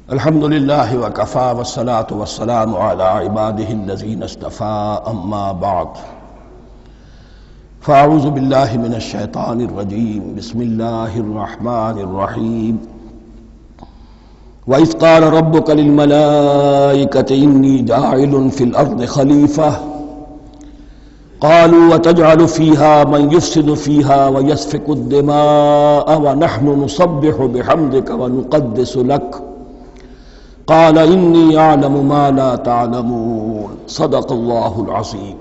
الحمد للہ وکفی والصلاة والسلام علی عباده الذین اصطفى اما بعد فاعوذ باللہ من الشیطان الرجیم بسم اللہ الرحمن الرحیم وَإِذْ قَالَ رَبُّكَ لِلْمَلَائِكَةِ إِنِّي جَاعِلٌ فِي الْأَرْضِ خَلِيفَةً قالوا وتجعل فيها من يفسد فيها ويسفك الدماء ونحن نسبح بحمدك ونقدس لك قال إني أعلم ما لا تعلمون صدق الله العظيم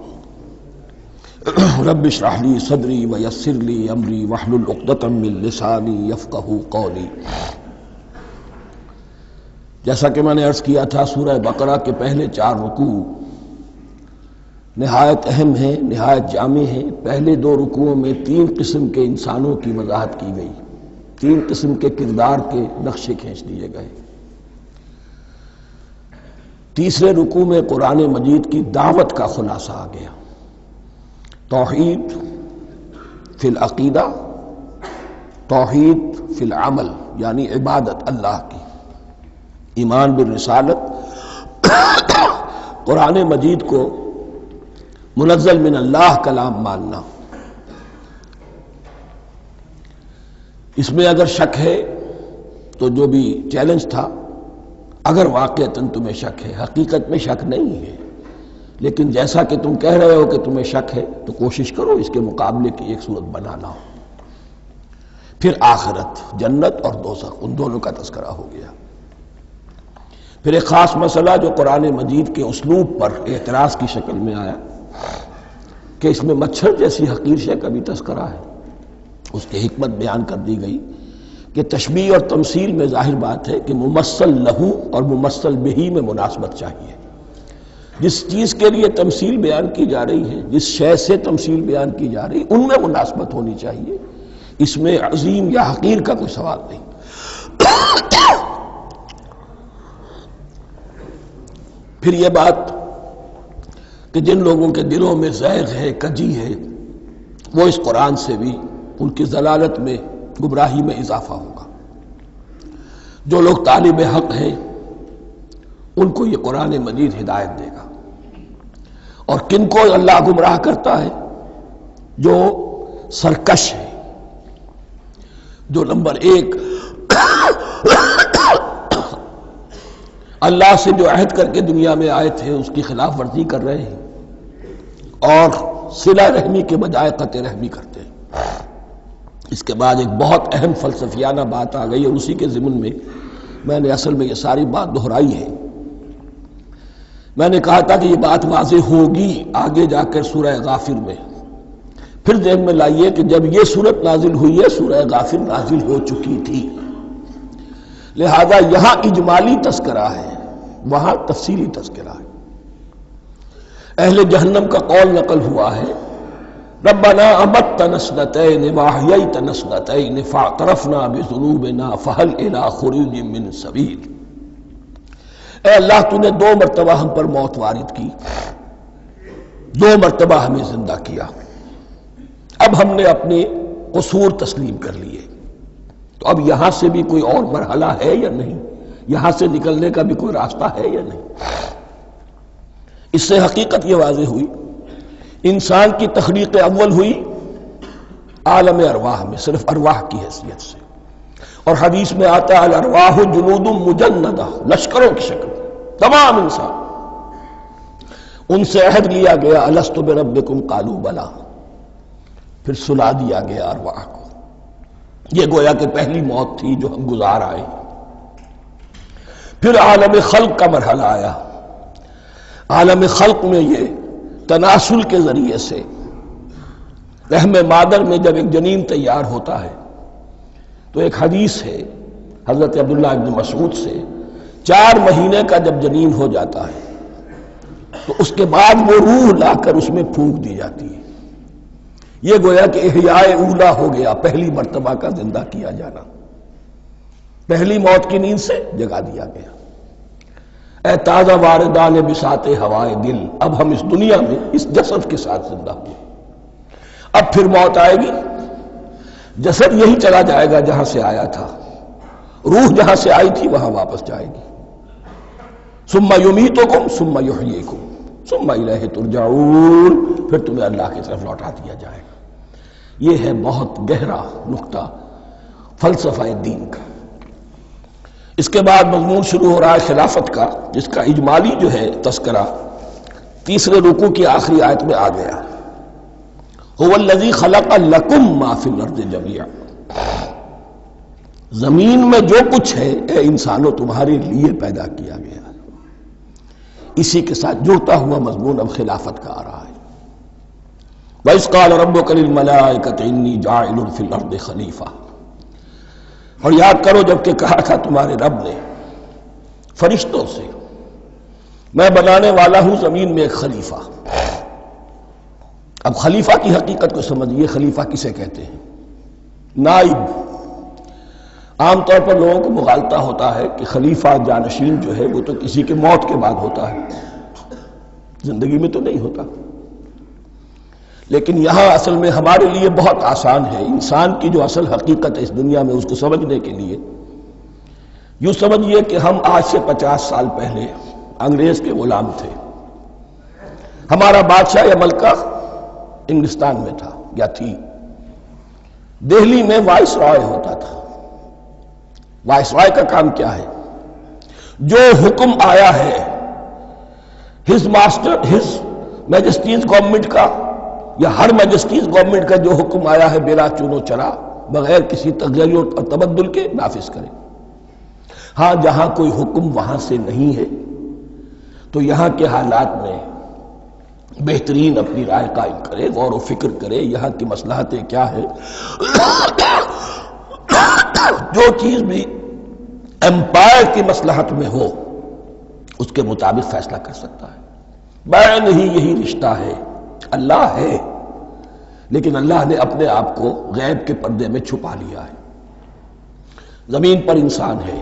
رب اشرح لي صدري ويسر لي أمري واحلل عقدة من لساني يفقهوا قولي۔ جیسا کہ میں نے عرض کیا تھا، سورہ بقرہ کے پہلے 4 رکوع نہایت اہم ہیں، نہایت جامع ہیں۔ پہلے 2 رکوعوں میں 3 قسم کے انسانوں کی وضاحت کی گئی، 3 قسم کے کردار کے نقشے کھینچ دیے گئے۔ تیسرے رکوع میں قرآن مجید کی دعوت کا خلاصہ آ گیا، توحید فی العقیدہ، توحید فی العمل، یعنی عبادت اللہ کی، ایمان بالرسالت، قرآن مجید کو منزل من اللہ کلام ماننا۔ اس میں اگر شک ہے تو جو بھی چیلنج تھا، اگر واقعتاً تمہیں شک ہے، حقیقت میں شک نہیں ہے، لیکن جیسا کہ تم کہہ رہے ہو کہ تمہیں شک ہے تو کوشش کرو اس کے مقابلے کی ایک صورت بنانا ہو۔ پھر آخرت، جنت اور دوزخ، ان دونوں کا تذکرہ ہو گیا۔ پھر ایک خاص مسئلہ جو قرآن مجید کے اسلوب پر اعتراض کی شکل میں آیا کہ اس میں مچھر جیسی حقیر شے کا بھی تذکرہ ہے، اس کی حکمت بیان کر دی گئی کہ تشبیہ اور تمثیل میں ظاہر بات ہے کہ ممثل لہو اور ممثل بہی میں مناسبت چاہیے۔ جس چیز کے لیے تمثیل بیان کی جا رہی ہے، جس شے سے تمثیل بیان کی جا رہی ہے، ان میں مناسبت ہونی چاہیے، اس میں عظیم یا حقیر کا کوئی سوال نہیں۔ پھر یہ بات کہ جن لوگوں کے دلوں میں زیغ ہے، کجی ہے، وہ اس قرآن سے بھی ان کی ضلالت میں، گمراہی میں اضافہ ہوگا۔ جو لوگ طالب حق ہیں ان کو یہ قرآن مجید ہدایت دے گا، اور کن کو اللہ گمراہ کرتا ہے؟ جو سرکش ہے، جو نمبر 1 اللہ سے جو عہد کر کے دنیا میں آئے تھے اس کی خلاف ورزی کر رہے ہیں، اور صلہ رحمی کے بجائے قطع رحمی کرتے ہیں۔ اس کے بعد ایک بہت اہم فلسفیانہ بات آ گئی، اور اسی کے ضمن میں میں نے اصل میں یہ ساری بات دہرائی ہے۔ میں نے کہا تھا کہ یہ بات واضح ہوگی آگے جا کر سورہ غافر میں۔ پھر ذہن میں لائیے کہ جب یہ صورت نازل ہوئی ہے، سورہ غافر نازل ہو چکی تھی، لہذا یہاں اجمالی تذکرہ ہے، وہاں تفصیلی تذکرہ ہے۔ اہل جہنم کا قول نقل ہوا ہے، ربنا امتنا اثنتین واحییتنا اثنتین فاعترفنا بذنوبنا فہل الی خروج من سبیل۔ اے اللہ، تو نے 2 مرتبہ ہم پر موت وارد کی، 2 مرتبہ ہمیں زندہ کیا، اب ہم نے اپنے قصور تسلیم کر لیے، تو اب یہاں سے بھی کوئی اور مرحلہ ہے یا نہیں؟ یہاں سے نکلنے کا بھی کوئی راستہ ہے یا نہیں؟ اس سے حقیقت یہ واضح ہوئی، انسان کی تخلیق اول ہوئی عالم ارواح میں، صرف ارواح کی حیثیت سے، اور حدیث میں آتا ہے الارواح جنود مجندہ، لشکروں کی شکل، تمام انسان۔ ان سے عہد لیا گیا الست بربکم قالوا بلی، پھر سلا دیا گیا ارواح کو۔ یہ گویا کہ پہلی موت تھی جو ہم گزار آئے۔ پھر عالم خلق کا مرحلہ آیا۔ عالم خلق میں یہ تناسل کے ذریعے سے رحم مادر میں جب ایک جنین تیار ہوتا ہے تو ایک حدیث ہے حضرت عبداللہ ابن مسعود سے، 4 مہینے کا جب جنین ہو جاتا ہے تو اس کے بعد وہ روح لا کر اس میں پھونک دی جاتی ہے۔ یہ گویا کہ احیاء اولا ہو گیا، پہلی مرتبہ کا زندہ کیا جانا، پہلی موت کی نیند سے جگا دیا گیا۔ اے تازہ واردان بساط ہوائے دل، اب ہم اس دنیا میں اس جسد کے ساتھ زندہ ہوئے، اب پھر موت آئے گی، جسد یہی چلا جائے گا جہاں سے آیا تھا، روح جہاں سے آئی تھی وہاں واپس جائے گی. ثم یمیتکم ثم یحییکم ثم الیہ ترجعون، پھر تمہیں اللہ کی طرف لوٹا دیا جائے گا. یہ ہے بہت گہرا نقطہ فلسفہ دین کا. اس کے بعد مضمون شروع ہو رہا ہے خلافت کا، جس کا اجمالی جو ہے تذکرہ تیسرے رکوع کی آخری آیت میں آ گیا. هو الذی خلق لکم ما فی الارض جمیعا، زمین میں جو کچھ ہے اے انسانوں تمہارے لیے پیدا کیا گیا. اسی کے ساتھ جڑتا ہوا مضمون اب خلافت کا آ رہا ہے. وَإِذْ قَالَ رَبُّكَ لِلْمَلَائِكَةِ إِنِّي جَاعِلٌ فِي الْأَرْضِ خَلِيفَةً، اور یاد کرو جب کہ کہا تھا تمہارے رب نے فرشتوں سے میں بنانے والا ہوں زمین میں ایک خلیفہ. اب خلیفہ کی حقیقت کو سمجھیے. خلیفہ کسے کہتے ہیں؟ نائب. عام طور پر لوگوں کو مغالطہ ہوتا ہے کہ خلیفہ جانشین جو ہے وہ تو کسی کے موت کے بعد ہوتا ہے، زندگی میں تو نہیں ہوتا. لیکن یہاں اصل میں ہمارے لیے بہت آسان ہے. انسان کی جو اصل حقیقت ہے اس دنیا میں، اس کو سمجھنے کے لیے یوں سمجھیے کہ ہم آج سے 50 سال پہلے انگریز کے غلام تھے. ہمارا بادشاہ یا ملکہ انگلستان میں تھا یا تھی. دہلی میں وائس رائے ہوتا تھا. وائس رائے کا کام کیا ہے؟ جو حکم آیا ہے ہز میجسٹیز گورنمنٹ کا یا ہر میجسٹیز گورنمنٹ کا جو حکم آیا ہے بلا چون و چرا، بغیر کسی تغیر اور تبدل کے نافذ کرے. ہاں جہاں کوئی حکم وہاں سے نہیں ہے تو یہاں کے حالات میں بہترین اپنی رائے قائم کرے، غور و فکر کرے یہاں کی مصلحتیں کیا ہے. جو چیز بھی امپائر کی مصلحت میں ہو اس کے مطابق فیصلہ کر سکتا ہے. بین ہی یہی رشتہ ہے. اللہ ہے لیکن اللہ نے اپنے آپ کو غیب کے پردے میں چھپا لیا ہے. زمین پر انسان ہے.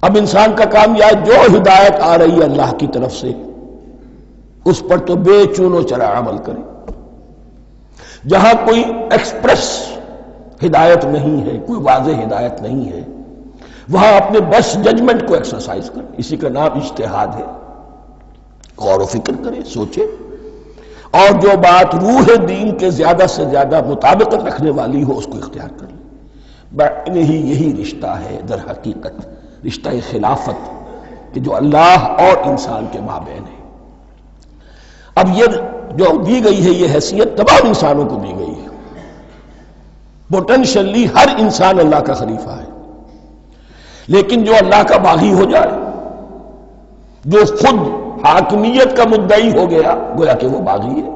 اب انسان کا کام یہ ہے جو ہدایت آ رہی ہے اللہ کی طرف سے اس پر تو بے چون و چرا عمل کرے. جہاں کوئی ایکسپریس ہدایت نہیں ہے، کوئی واضح ہدایت نہیں ہے، وہاں اپنے بس ججمنٹ کو ایکسرسائز کرے. اسی کا نام اجتہاد ہے. غور و فکر کرے، سوچے، اور جو بات روح دین کے زیادہ سے زیادہ مطابقت رکھنے والی ہو اس کو اختیار کر لے. بین ہی یہی رشتہ ہے در حقیقت رشتہ خلافت کہ جو اللہ اور انسان کے مابین ہے. اب یہ جو دی گئی ہے یہ حیثیت تمام انسانوں کو دی گئی ہے. پوٹینشلی ہر انسان اللہ کا خلیفہ ہے. لیکن جو اللہ کا باغی ہو جائے، جو خود حاکمیت کا مدعی ہو گیا، گویا کہ وہ باغی ہے.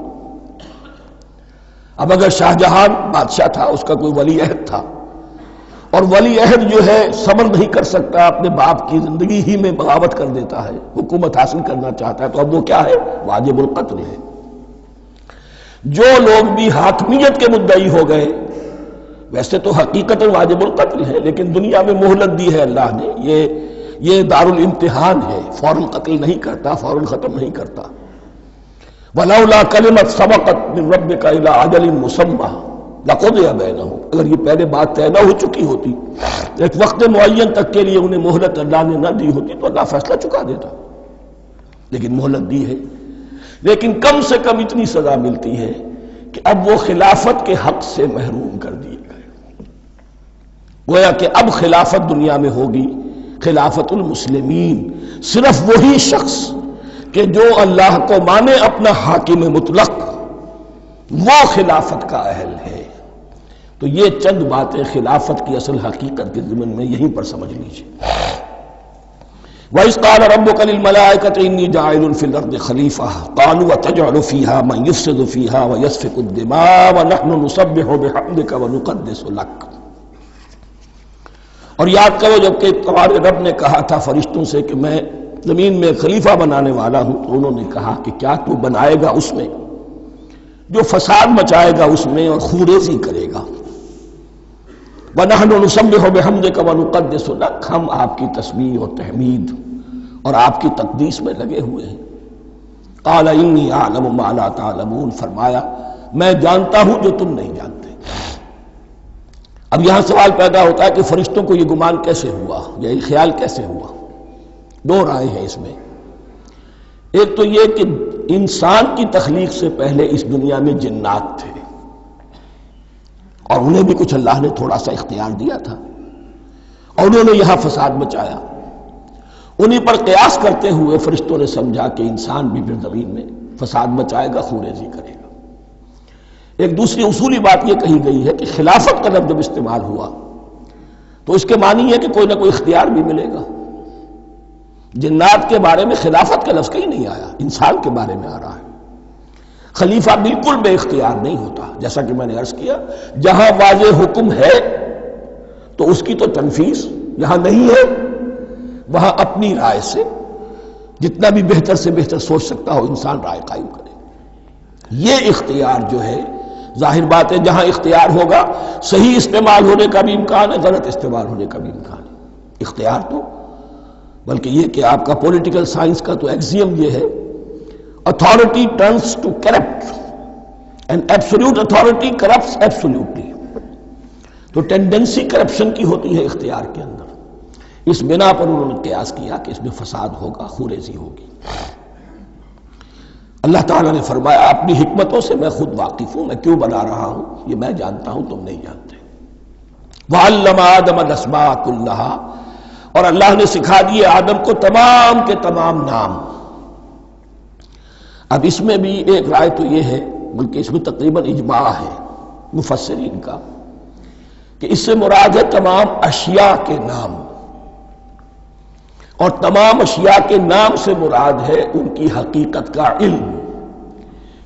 اب اگر شاہ جہان بادشاہ تھا، اس کا کوئی ولی عہد تھا، اور ولی عہد جو ہے صبر نہیں کر سکتا، اپنے باپ کی زندگی ہی میں بغاوت کر دیتا ہے، حکومت حاصل کرنا چاہتا ہے، تو اب وہ کیا ہے؟ واجب القتل ہے. جو لوگ بھی حاکمیت کے مدعی ہو گئے ویسے تو حقیقت واجب القتل ہے، لیکن دنیا میں مہلت دی ہے اللہ نے. یہ دار الامتحان ہے. فوراً قتل نہیں کرتا، فوراً ختم نہیں کرتا. وَلَوْلَا كَلِمَةٌ سَبَقَتْ مِنْ رَبِّكَ إِلَىٰ أَجَلٍ مُّسَمًّى لَقُضِيَ بَيْنَهُمْ، اگر یہ پہلے بات طے نہ ہو چکی ہوتی، ایک وقت معین تک کے لیے انہیں مہلت اللہ نے نہ دی ہوتی تو اللہ فیصلہ چکا دیتا. لیکن مہلت دی ہے. لیکن کم سے کم اتنی سزا ملتی ہے کہ اب وہ خلافت کے حق سے محروم کر دیے گئے. گویا کہ اب خلافت دنیا میں ہوگی خلافت المسلمین. صرف وہی شخص کہ جو اللہ کو مانے اپنا حاکم مطلق، وہ خلافت کا اہل ہے. تو یہ چند باتیں خلافت کی اصل حقیقت کے ضمن میں یہیں پر سمجھ لیجیے. وَإِذْ قَالَ رَبُّكَ لِلْمَلَائِكَةِ إِنِّي جَاعِلٌ فِي الْأَرْضِ خَلِيفَةً قَالُوا أَتَجْعَلُ فِيهَا مَن يُفْسِدُ فِيهَا وَيَسْفِكُ الدِّمَاءَ وَنَحْنُ نُسَبِّحُ بِحَمْدِكَ وَنُقَدِّسُ لَكَ. اور یاد کرو جب کہ تمہارے رب نے کہا تھا فرشتوں سے کہ میں زمین میں خلیفہ بنانے والا ہوں، تو انہوں نے کہا کہ کیا تو بنائے گا اس میں جو فساد مچائے گا اس میں اور خوریزی کرے گا. وَنَحْنُ نُسَبِّحُ بِحَمْدِكَ وَنُقَدِّسُ لَكَ، ہم آپ کی تسبیح اور تحمید اور آپ کی تقدیس میں لگے ہوئے ہیں. قَالَ إِنِّي أَعْلَمُ مَا لَا تَعْلَمُونَ، فرمایا میں جانتا ہوں جو تم نہیں جانتے. اب یہاں سوال پیدا ہوتا ہے کہ فرشتوں کو یہ گمان کیسے ہوا یا یہ خیال کیسے ہوا؟ دو رائے ہیں اس میں۔ ایک تو یہ کہ انسان کی تخلیق سے پہلے اس دنیا میں جنات تھے اور انہیں بھی کچھ اللہ نے تھوڑا سا اختیار دیا تھا اور انہوں نے یہاں فساد مچایا۔ انہی پر قیاس کرتے ہوئے فرشتوں نے سمجھا کہ انسان بھی پھر زمین میں فساد مچائے گا، خونریزی کرے گا۔ ایک دوسری اصولی بات یہ کہی گئی ہے کہ خلافت کا لفظ جب استعمال ہوا تو اس کے معنی ہے کہ کوئی نہ کوئی اختیار بھی ملے گا۔ جنات کے بارے میں خلافت کا لفظ کہیں نہیں آیا، انسان کے بارے میں آ رہا ہے۔ خلیفہ بالکل بے اختیار نہیں ہوتا، جیسا کہ میں نے عرض کیا، جہاں واضح حکم ہے تو اس کی تو تنفیذ، جہاں نہیں ہے وہاں اپنی رائے سے جتنا بھی بہتر سے بہتر سوچ سکتا ہو انسان رائے قائم کرے۔ یہ اختیار جو ہے، ظاہر بات ہے جہاں اختیار ہوگا صحیح استعمال ہونے کا بھی امکان ہے، غلط استعمال ہونے کا بھی امکان ہے۔ اختیار تو بلکہ یہ کہ آپ کا پولیٹیکل سائنس کا تو ایکسیم یہ ہے، authority turns to corrupt and absolute authority corrupts absolutely۔ تو ٹینڈنسی کرپشن کی ہوتی ہے اختیار کے اندر۔ اس بنا پر انہوں نے قیاس کیا کہ اس میں فساد ہوگا، خونریزی ہوگی۔ اللہ تعالیٰ نے فرمایا اپنی حکمتوں سے میں خود واقف ہوں، میں کیوں بنا رہا ہوں یہ میں جانتا ہوں، تم نہیں جانتے۔ وَعَلَّمَ آدَمَ الْأَسْمَاءَ كُلَّهَا، اور اللہ نے سکھا دیے آدم کو تمام کے تمام نام۔ اب اس میں بھی ایک رائے تو یہ ہے، بلکہ اس میں تقریباً اجماع ہے مفسرین کا، کہ اس سے مراد ہے تمام اشیاء کے نام، اور تمام اشیاء کے نام سے مراد ہے ان کی حقیقت کا علم۔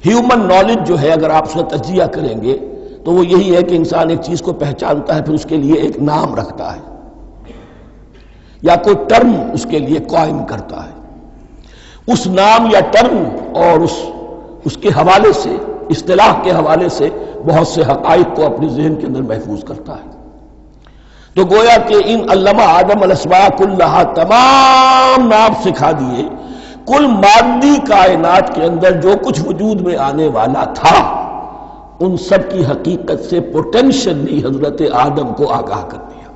ہیومن نالج جو ہے، اگر آپ اس کا تجزیہ کریں گے تو وہ یہی ہے کہ انسان ایک چیز کو پہچانتا ہے، پھر اس کے لیے ایک نام رکھتا ہے یا کوئی ٹرم اس کے لیے قائم کرتا ہے۔ اس نام یا ٹرم اور اس کے حوالے سے، اصطلاح کے حوالے سے بہت سے حقائق کو اپنے ذہن کے اندر محفوظ کرتا ہے۔ تو گویا کہ ان علمہ آدم الاسماء کلہا، تمام نام سکھا دیے کل مادی کائنات کے اندر جو کچھ وجود میں آنے والا تھا، ان سب کی حقیقت سے پوٹینشلی حضرت آدم کو آگاہ کر دیا۔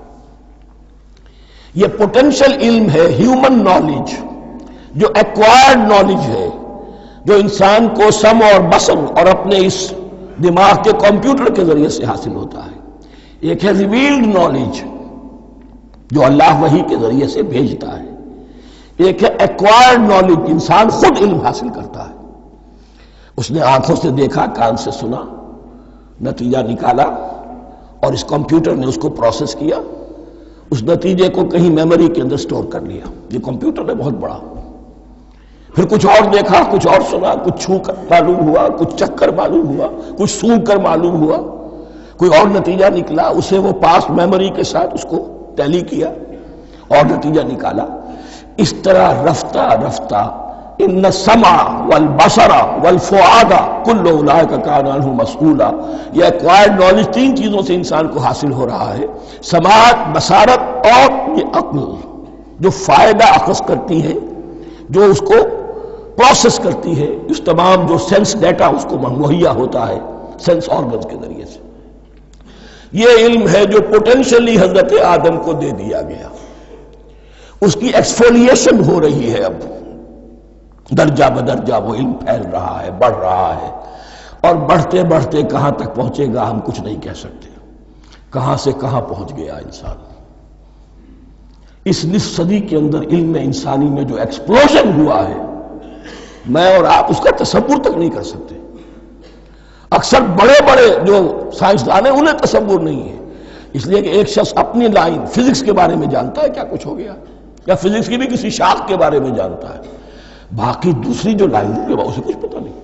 یہ پوٹینشل علم ہے، ہیومن نالج، جو ایکوائرڈ نالج ہے، جو انسان کو سم اور بسم اور اپنے اس دماغ کے کمپیوٹر کے ذریعے سے حاصل ہوتا ہے۔ ایک ہے ریویلڈ نالج جو اللہ وحی کے ذریعے سے بھیجتا ہے، ایک ہے ایکوائرڈ نالج، انسان خود علم حاصل کرتا ہے۔ اس نے آنکھوں سے دیکھا، کان سے سنا، نتیجہ نکالا، اور اس کمپیوٹر نے اس کو پروسیس کیا، اس نتیجے کو کہیں میموری کے اندر سٹور کر لیا۔ یہ کمپیوٹر ہے بہت بڑا۔ پھر کچھ اور دیکھا، کچھ اور سنا، کچھ چھو کر معلوم ہوا، کچھ چکھ کر معلوم ہوا، کچھ سونگھ کر معلوم ہوا، کوئی اور نتیجہ نکلا، اسے وہ پاس میموری کے ساتھ اس کو ٹیلی کیا اور نتیجہ نکالا۔ اس طرح رفتہ رفتہ ان السمع والبصر والفؤاد کل اولئک کان عنہ مسئولا، یہ ایکوائرڈ نالج تین چیزوں سے انسان کو حاصل ہو رہا ہے، سماعت، بصارت اور یہ عقل، جو فائدہ اخذ کرتی ہے، جو اس کو پروسیس کرتی ہے، اس تمام جو سینس ڈیٹا اس کو مہیا ہوتا ہے سینس آرگنز کے ذریعے سے۔ یہ علم ہے جو پوٹینشلی حضرت آدم کو دے دیا گیا۔ اس کی ایکسفولیشن ہو رہی ہے، اب درجہ بدرجہ وہ علم پھیل رہا ہے، بڑھ رہا ہے، اور بڑھتے بڑھتے کہاں تک پہنچے گا ہم کچھ نہیں کہہ سکتے۔ کہاں سے کہاں پہنچ گیا انسان۔ اس نصف صدی کے اندر علم انسانی میں جو ایکسپلوژن ہوا ہے، میں اور آپ اس کا تصور تک نہیں کر سکتے۔ اکثر بڑے بڑے جو سائنسدان ہیں انہیں تصور نہیں ہے، اس لیے کہ ایک شخص اپنی لائن فزکس کے بارے میں جانتا ہے کیا کچھ ہو گیا، یا فزکس کی بھی کسی شاخ کے بارے میں جانتا ہے، باقی دوسری جو لائن ہے اسے کچھ پتہ نہیں۔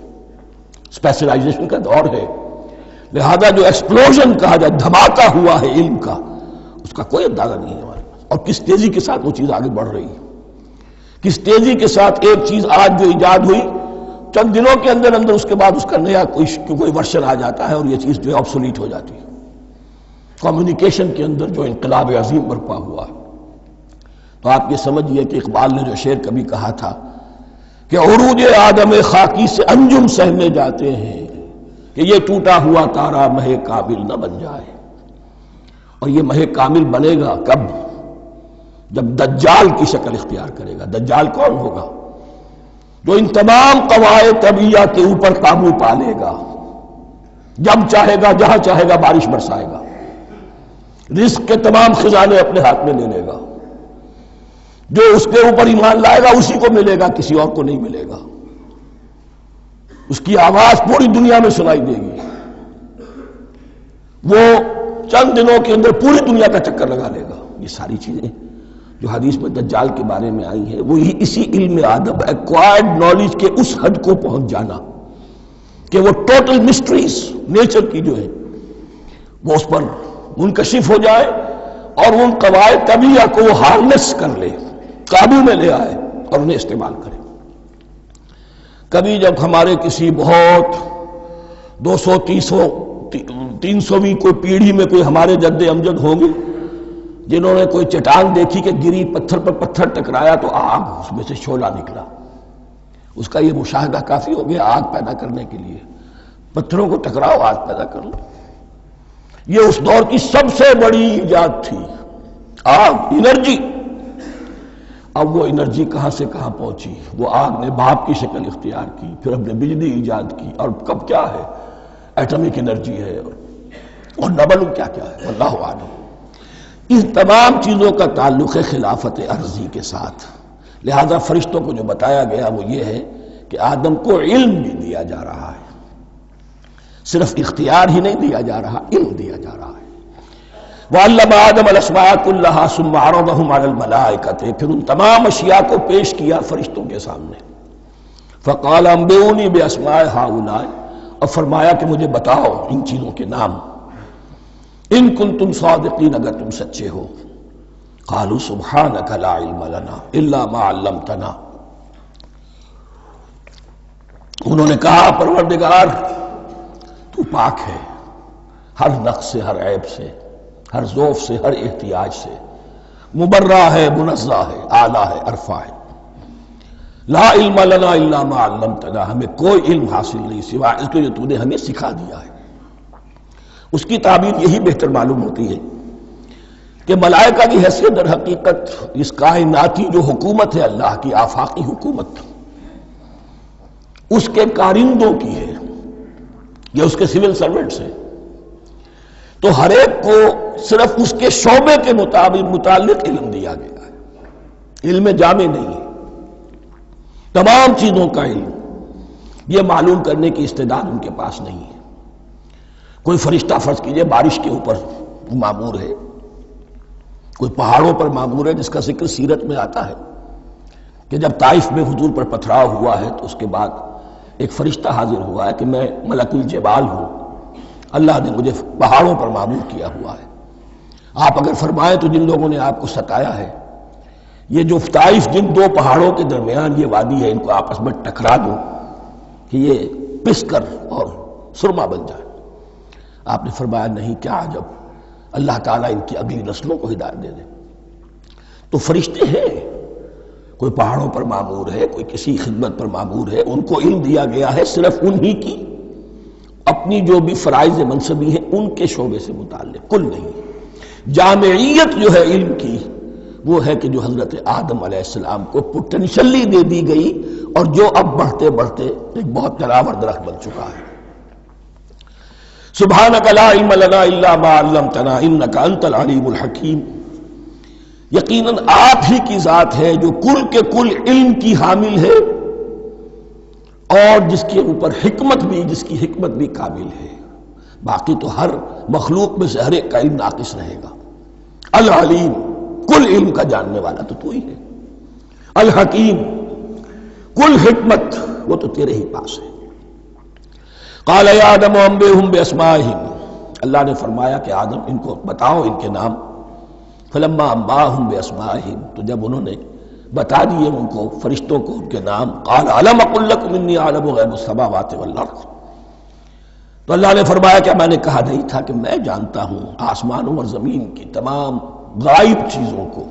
اسپیشلائزیشن کا دور ہے، لہذا جو ایکسپلوژن کہا جائے، دھماکہ ہوا ہے علم کا، اس کا کوئی اندازہ نہیں ہے ہمارے پاس، اور کس تیزی کے ساتھ وہ چیز آگے بڑھ رہی ہے، کس تیزی کے ساتھ ایک چیز آج جو ایجاد ہوئی چند دنوں کے اندر اندر اس کے بعد اس کا نیا کوئی ورشن آ جاتا ہے اور یہ چیز جو ہے آبسولیٹ ہو جاتی ہے۔ کمیونیکیشن کے اندر جو انقلاب عظیم برپا ہوا ہے، تو آپ یہ سمجھیے کہ اقبال نے جو شعر کبھی کہا تھا کہ عروج آدم خاکی سے انجم سہمے جاتے ہیں کہ یہ ٹوٹا ہوا تارا مہ کابل نہ بن جائے۔ اور یہ مہ کامل بنے گا کب؟ جب دجال کی شکل اختیار کرے گا۔ دجال کون ہوگا؟ جو ان تمام قواعد طبیعہ کے اوپر قابو پا لے گا، جب چاہے گا جہاں چاہے گا بارش برسائے گا، رزق کے تمام خزانے اپنے ہاتھ میں لے لے گا، جو اس کے اوپر ایمان لائے گا اسی کو ملے گا، کسی اور کو نہیں ملے گا، اس کی آواز پوری دنیا میں سنائی دے گی، وہ چند دنوں کے اندر پوری دنیا کا چکر لگا لے گا۔ یہ ساری چیزیں جو حدیث میں دجال کے بارے میں آئی ہیں وہ اسی علم آدم ایکوائرڈ نالج کے اس حد کو پہنچ جانا کہ وہ ٹوٹل مسٹریز نیچر کی جو ہے وہ اس پر منکشف ہو جائے اور ان قواعد طبیعہ کو وہ ہارنس کر لے، قابو میں لے آئے اور انہیں استعمال کرے۔ کبھی جب ہمارے کسی بہت 200-300ویں کوئی پیڑھی میں کوئی ہمارے جد امجد ہوں گے جنہوں نے کوئی چٹان دیکھی کہ گری، پتھر پر پتھر ٹکرایا تو آگ اس میں سے شعلہ نکلا، اس کا یہ مشاہدہ کافی ہو گیا آگ پیدا کرنے کے لیے۔ پتھروں کو ٹکراؤ آگ پیدا کر لو۔ یہ اس دور کی سب سے بڑی ایجاد تھی، آگ، انرجی۔ اب وہ انرجی کہاں سے کہاں پہنچی؟ وہ آگ نے بھاپ کی شکل اختیار کی، پھر ہم نے بجلی ایجاد کی، اور کب کیا ہے؟ ایٹمک انرجی ہے، اور نہ معلوم کیا کیا ہے، اللہ اعلم۔ ان تمام چیزوں کا تعلق ہے خلافت ارضی کے ساتھ۔ لہذا فرشتوں کو جو بتایا گیا وہ یہ ہے کہ آدم کو علم بھی دیا جا رہا ہے، صرف اختیار ہی نہیں دیا جا رہا، علم دیا جا رہا ہے۔ وَعَلَّمَ آدَمَ الْأَسْمَاءَ كُلَّهَا ثُمَّ عَرَضَهُمْ عَلَى الْمَلَائِكَةِ، پھر ان تمام اشیاء کو پیش کیا فرشتوں کے سامنے۔ فَقَالَ أَنبِئُونِي بِأَسْمَاءِ هَؤُلَاءِ، اور فرمایا کہ مجھے بتاؤ ان چیزوں کے نام، ان کنتم صادقین، اگر تم سچے ہو۔ قالوا سبحانک لا علم لنا الا ما علمتنا، انہوں نے کہا پروردگار تو پاک ہے ہر نقص سے، ہر عیب سے، ہر ضعف سے، ہر احتیاج سے، مبرہ ہے، منزہ ہے، اعلیٰ ہے، ارفع ہے۔ لا علم لنا الا ما علمتنا، ہمیں کوئی علم حاصل نہیں سوائے اس کے جو تو نے ہمیں سکھا دیا ہے۔ اس کی تعبیر یہی بہتر معلوم ہوتی ہے کہ ملائکہ کی حیثیت در حقیقت اس کائناتی جو حکومت ہے اللہ کی، آفاقی حکومت، اس کے کارندوں کی ہے، یا اس کے سول سرونٹس ہیں، تو ہر ایک کو صرف اس کے شعبے کے متعلق علم دیا گیا ہے، علم جامع نہیں ہے، تمام چیزوں کا علم یہ معلوم کرنے کی استعداد ان کے پاس نہیں ہے۔ کوئی فرشتہ فرض کیجئے بارش کے اوپر مامور ہے، کوئی پہاڑوں پر مامور ہے، جس کا ذکر سیرت میں آتا ہے کہ جب طائف میں حضور پر پتھراؤ ہوا ہے تو اس کے بعد ایک فرشتہ حاضر ہوا ہے کہ میں ملک الجبال ہوں، اللہ نے مجھے پہاڑوں پر مامور کیا ہوا ہے، آپ اگر فرمائیں تو جن لوگوں نے آپ کو ستایا ہے، یہ جو طائف جن دو پہاڑوں کے درمیان یہ وادی ہے، ان کو آپس میں ٹکرا دو کہ یہ پس کر اور سرما بن جائے۔ آپ نے فرمایا نہیں، کیا عجب، اللہ تعالیٰ ان کی اگلی نسلوں کو ہدایت دے دے۔ تو فرشتے ہیں، کوئی پہاڑوں پر مامور ہے، کوئی کسی خدمت پر مامور ہے، ان کو علم دیا گیا ہے صرف انہی کی اپنی جو بھی فرائض منصبی ہیں ان کے شعبے سے متعلق، کل نہیں۔ جامعیت جو ہے علم کی وہ ہے کہ جو حضرت آدم علیہ السلام کو پوٹینشلی دے دی گئی اور جو اب بڑھتے بڑھتے ایک بہت تراور درخت بن چکا ہے۔ سبحانک لا علم لنا الا ما علمتنا انک انت العلیم الحکیم، یقیناً آپ ہی کی ذات ہے جو کل کے کل علم کی حامل ہے اور جس کے اوپر حکمت بھی، جس کی حکمت بھی کامل ہے، باقی تو ہر مخلوق میں سے ہر ایک کا علم ناقص رہے گا۔ العلیم، کل علم کا جاننے والا تو ہی ہے، الحکیم، کل حکمت وہ تو تیرے ہی پاس ہے۔ قال یا آدم انبئہم باسمائہم، اللہ نے فرمایا کہ آدم ان کو بتاؤ ان کے نام۔ فلما انباہم باسمائہم، تو جب انہوں نے بتا دیے ان کو، فرشتوں کو، ان کے نام، قال الم اقل لکم انی اعلم غیب السماوات والارض، تو اللہ نے فرمایا کہ میں نے کہا نہیں تھا کہ میں جانتا ہوں آسمانوں اور زمین کی تمام غائب چیزوں کو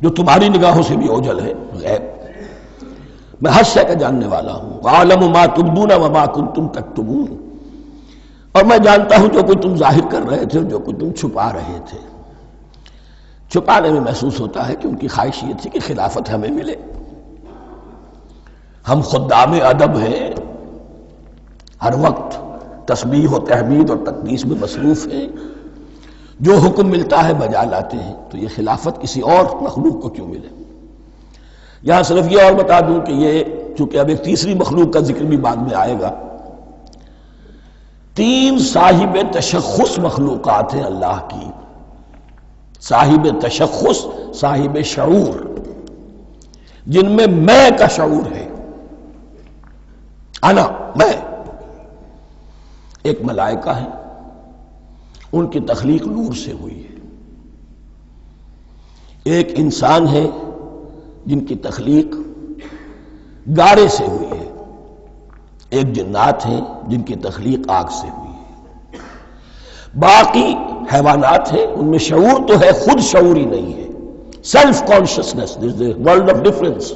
جو تمہاری نگاہوں سے بھی اوجھل ہے، غیب، میں ہر شے کا جاننے والا ہوں۔ وَأَعْلَمُ مَا تُبْدُونَ وَمَا كُنْتُمْ تَكْتُمُونَ، اور میں جانتا ہوں جو کچھ تم ظاہر کر رہے تھے اور جو کچھ تم چھپا رہے تھے۔ چھپانے میں محسوس ہوتا ہے کہ ان کی خواہش یہ تھی کہ خلافت ہمیں ملے. ہم خدام ادب ہیں، ہر وقت تسبیح و تحمید اور تقدیس میں مصروف ہیں، جو حکم ملتا ہے بجا لاتے ہیں، تو یہ خلافت کسی اور مخلوق کو کیوں ملے؟ یہاں صرف یہ اور بتا دوں کہ یہ چونکہ اب ایک تیسری مخلوق کا ذکر بھی بعد میں آئے گا، 3 صاحب تشخص مخلوقات ہیں اللہ کی، صاحب تشخص، صاحب شعور، جن میں میں کا شعور ہے، انا، میں. ایک ملائکہ ہے، ان کی تخلیق نور سے ہوئی ہے. ایک انسان ہے جن کی تخلیق گارے سے ہوئی ہے. ایک جنات ہیں جن کی تخلیق آگ سے ہوئی ہے. باقی حیوانات ہیں، ان میں شعور تو ہے، خود شعور ہی نہیں ہے. Self consciousness, there is a world of difference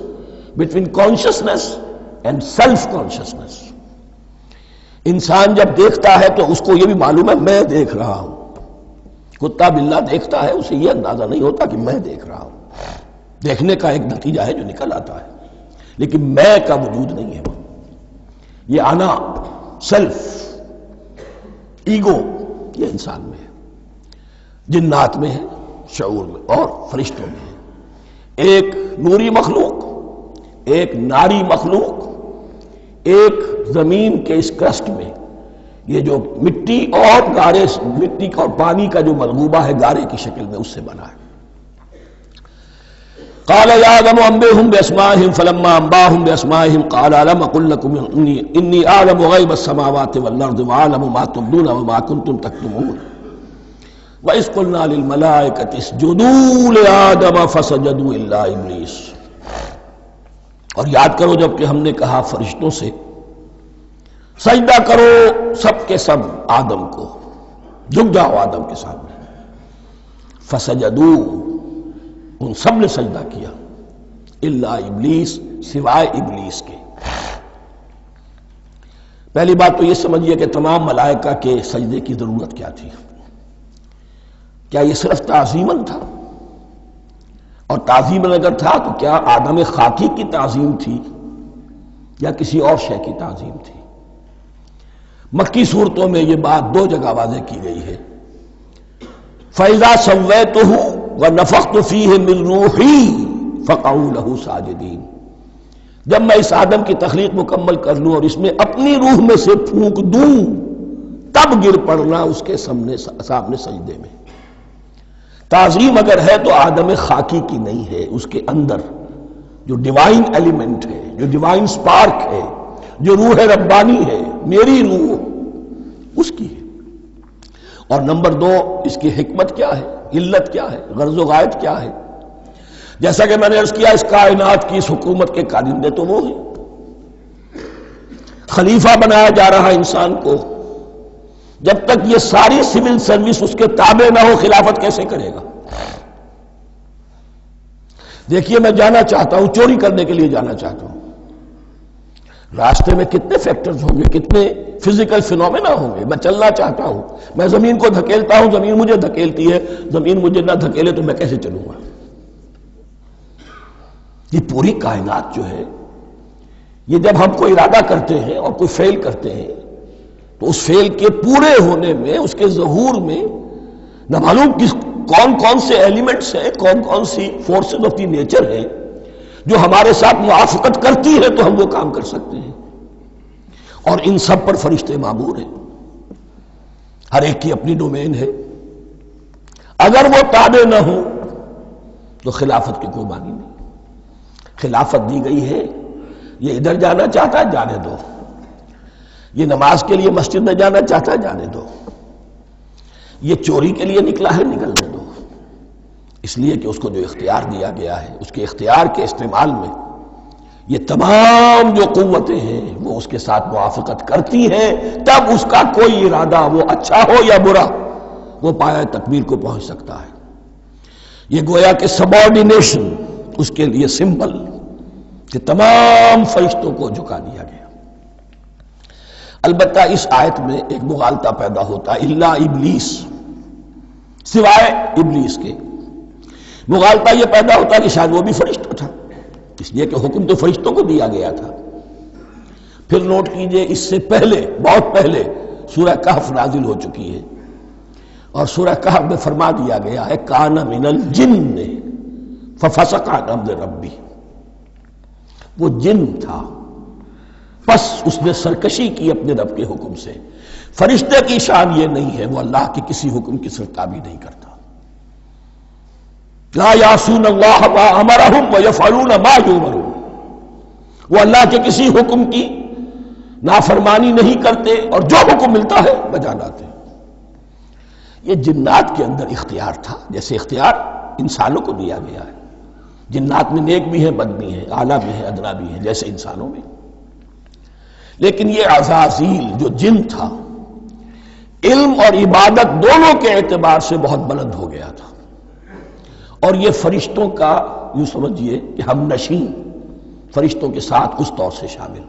between consciousness and self consciousness. انسان جب دیکھتا ہے تو اس کو یہ بھی معلوم ہے میں دیکھ رہا ہوں. کتا بلہ دیکھتا ہے، اسے یہ اندازہ نہیں ہوتا کہ میں دیکھ رہا ہوں. دیکھنے کا ایک نتیجہ ہے جو نکل آتا ہے، لیکن میں کا وجود نہیں ہے. یہ انا، سیلف، ایگو، یہ انسان میں ہے، جنات میں ہے، شعور میں اور فرشتوں میں ہے. ایک نوری مخلوق، ایک ناری مخلوق، ایک زمین کے اس کرسٹ میں یہ جو مٹی اور گارے، مٹی اور پانی کا جو ملغوبہ ہے گارے کی شکل میں، اس سے بنا ہے. قال يا آدم انبئهم بأسمائهم فلما انبأهم بأسمائهم قال ألم أقل لكم إني أعلم غيب السماوات والأرض وأعلم ما تبدون وما كنتم تكتمون وإذ قلنا للملائكة اسجدوا لآدم فسجدوا إلا إبليس. اور یاد کرو جب کہ ہم نے کہا فرشتوں سے سجدہ کرو سب کے سب آدم کو، جھک جاؤ آدم کے سامنے. فسجدوا، ان سب نے سجدہ کیا، الا ابلیس، سوائے ابلیس کے. پہلی بات تو یہ سمجھیے کہ تمام ملائکہ کے سجدے کی ضرورت کیا تھی؟ کیا یہ صرف تعظیماً تھا؟ اور تعظیماً اگر تھا تو کیا آدم خاکی کی تعظیم تھی یا کسی اور شے کی تعظیم تھی؟ مکی صورتوں میں یہ بات 2 جگہ واضح کی گئی ہے. فَإِذَا سَوَّيْتُهُ وَنَفَخْتُ فِيهِ مِن رُوحِي فَقَعُوا لَهُ سَاجِدِينَ. جب میں اس آدم کی تخلیق مکمل کر لوں اور اس میں اپنی روح میں سے پھونک دوں، تب گر پڑنا اس کے سامنے سجدے میں. تعظیم اگر ہے تو آدم خاکی کی نہیں ہے، اس کے اندر جو ڈیوائن ایلیمنٹ ہے، جو ڈیوائن سپارک ہے، جو روح ربانی ہے، میری روح، اس کی ہے. اور نمبر 2، اس کی حکمت کیا ہے، علت کیا ہے، غرض و غایت کیا ہے؟ جیسا کہ میں نے عرض کیا، اس کائنات کی اس حکومت کے کارندے تو وہ ہیں. خلیفہ بنایا جا رہا انسان کو، جب تک یہ ساری سول سروس اس کے تابع نہ ہو خلافت کیسے کرے گا؟ دیکھیے میں جانا چاہتا ہوں، چوری کرنے کے لیے جانا چاہتا ہوں، راستے میں کتنے فیکٹرز ہوں گے، کتنے فزیکل فینومینا ہوں گے. میں چلنا چاہتا ہوں، میں زمین کو دھکیلتا ہوں، زمین مجھے دھکیلتی ہے. زمین مجھے نہ دھکیلے تو میں کیسے چلوں گا؟ یہ پوری کائنات جو ہے، یہ جب ہم کو ارادہ کرتے ہیں اور کوئی فیل کرتے ہیں تو اس فیل کے پورے ہونے میں، اس کے ظہور میں نہ معلوم کون کون سے ایلیمنٹس ہیں، کون کون سی فورسز آف دی نیچر ہیں جو ہمارے ساتھ موافقت کرتی ہے تو ہم وہ کام کر سکتے ہیں. اور ان سب پر فرشتے مامور ہیں، ہر ایک کی اپنی ڈومین ہے. اگر وہ تابع نہ ہوں تو خلافت کی کوئی معنی نہیں. خلافت دی گئی ہے، یہ ادھر جانا چاہتا ہے جانے دو، یہ نماز کے لیے مسجد میں جانا چاہتا ہے جانے دو، یہ چوری کے لیے نکلا ہے نکلنے دو. اس لیے کہ اس کو جو اختیار دیا گیا ہے، اس کے اختیار کے استعمال میں یہ تمام جو قوتیں ہیں وہ اس کے ساتھ موافقت کرتی ہیں، تب اس کا کوئی ارادہ، وہ اچھا ہو یا برا، وہ پایہ تکمیل کو پہنچ سکتا ہے. یہ گویا کہ سبارڈینیشن اس کے لیے سمبل کہ تمام فرشتوں کو جھکا دیا گیا. البتہ اس آیت میں ایک مغالطہ پیدا ہوتا ہے، الا ابلیس، سوائے ابلیس کے. مغالطہ یہ پیدا ہوتا کہ شاید وہ بھی فرشتہ تھا، اس لیے کہ حکم تو فرشتوں کو دیا گیا تھا۔ پھر نوٹ کیجئے اس سے پہلے، بہت پہلے سورہ کہف نازل ہو چکی ہے، اور سورہ کہف میں فرما دیا گیا ہے کان من الجن ففسق عن امر ربی، وہ جن تھا پس اس نے سرکشی کی اپنے رب کے حکم سے۔ فرشتے کی شان یہ نہیں ہے، وہ اللہ کے کسی حکم کی سرتابی نہیں کرتا۔ لا یعصون اللہ ما امرہم ویفعلون ما یؤمرون، وہ اللہ کے کسی حکم کی نافرمانی نہیں کرتے اور جو حکم ملتا ہے بجا لاتے ہیں۔ یہ جنات کے اندر اختیار تھا، جیسے اختیار انسانوں کو دیا گیا ہے۔ جنات میں نیک بھی ہیں، بد بھی ہیں، اعلیٰ بھی ہیں، ادنا بھی ہیں، جیسے انسانوں میں۔ لیکن یہ عزازیل جو جن تھا، علم اور عبادت دونوں کے اعتبار سے بہت بلند ہو گیا تھا، اور یہ فرشتوں کا یوں سمجھیے کہ ہم نشین، فرشتوں کے ساتھ اس طور سے شامل،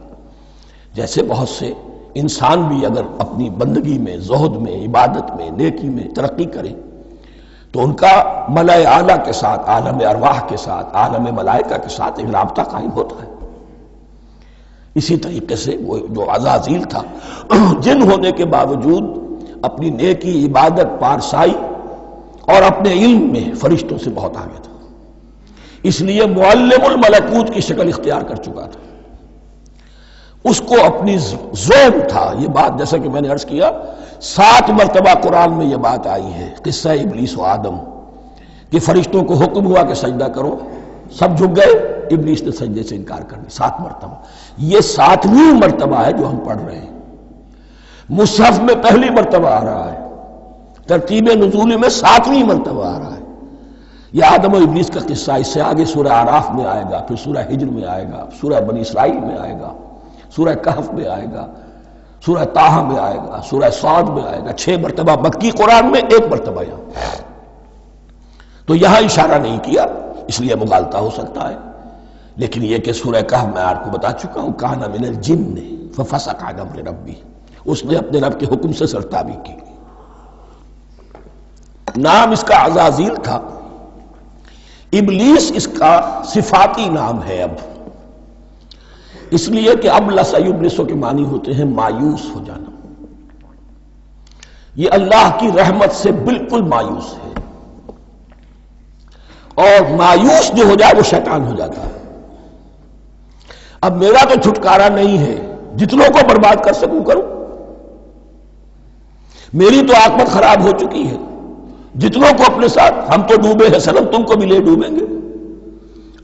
جیسے بہت سے انسان بھی اگر اپنی بندگی میں، زہد میں، عبادت میں، نیکی میں ترقی کریں تو ان کا ملائے اعلیٰ کے ساتھ، عالم ارواح کے ساتھ، عالم ملائکہ کے ساتھ ایک رابطہ قائم ہوتا ہے۔ اسی طریقے سے وہ جو عزازیل تھا، جن ہونے کے باوجود اپنی نیکی، عبادت، پارسائی اور اپنے علم میں فرشتوں سے بہت آگے تھا، اس لیے معلم الملکوت کی شکل اختیار کر چکا تھا۔ اس کو اپنی ذوق تھا، یہ بات جیسا کہ میں نے عرض کیا 7 مرتبہ قرآن میں یہ بات آئی ہے، قصہ ابلیس و آدم، کہ فرشتوں کو حکم ہوا کہ سجدہ کرو، سب جھک گئے، ابلیس نے سجدے سے انکار کر دیا 7 مرتبہ۔ یہ 7ویں مرتبہ ہے جو ہم پڑھ رہے ہیں، مصحف میں پہلی مرتبہ آ رہا ہے، ترتیب نزول میں 7ویں مرتبہ آ رہا ہے۔ یہ آدم و ابلیس کا قصہ اس سے آگے سورہ اعراف میں آئے گا، پھر سورہ ہجر میں آئے گا، سورہ بنی اسرائیل میں آئے گا، سورہ کہف میں آئے گا، سورہ طٰہٰ میں آئے گا، سورہ صاد میں آئے گا، 6 مرتبہ مکی قرآن میں، 1 مرتبہ یہاں۔ تو یہاں اشارہ نہیں کیا، اس لیے مغالطہ ہو سکتا ہے، لیکن یہ کہ سورہ کہف میں آپ کو بتا چکا ہوں کان من الجن ففسق عن امر ربی، اس نے اپنے رب کے حکم سے سرتابی کی۔ نام اس کا عزازیل تھا، ابلیس اس کا صفاتی نام ہے اب، اس لیے کہ اب لسیبلسو کے معنی ہوتے ہیں مایوس ہو جانا، یہ اللہ کی رحمت سے بالکل مایوس ہے، اور مایوس جو ہو جائے وہ شیطان ہو جاتا ہے۔ اب میرا تو چھٹکارا نہیں ہے، جتنوں کو برباد کر سکوں کروں، میری تو عاقبت خراب ہو چکی ہے، جتنوں کو اپنے ساتھ، ہم تو ڈوبے ہیں سنم، تم کو بھی لے ڈوبیں گے۔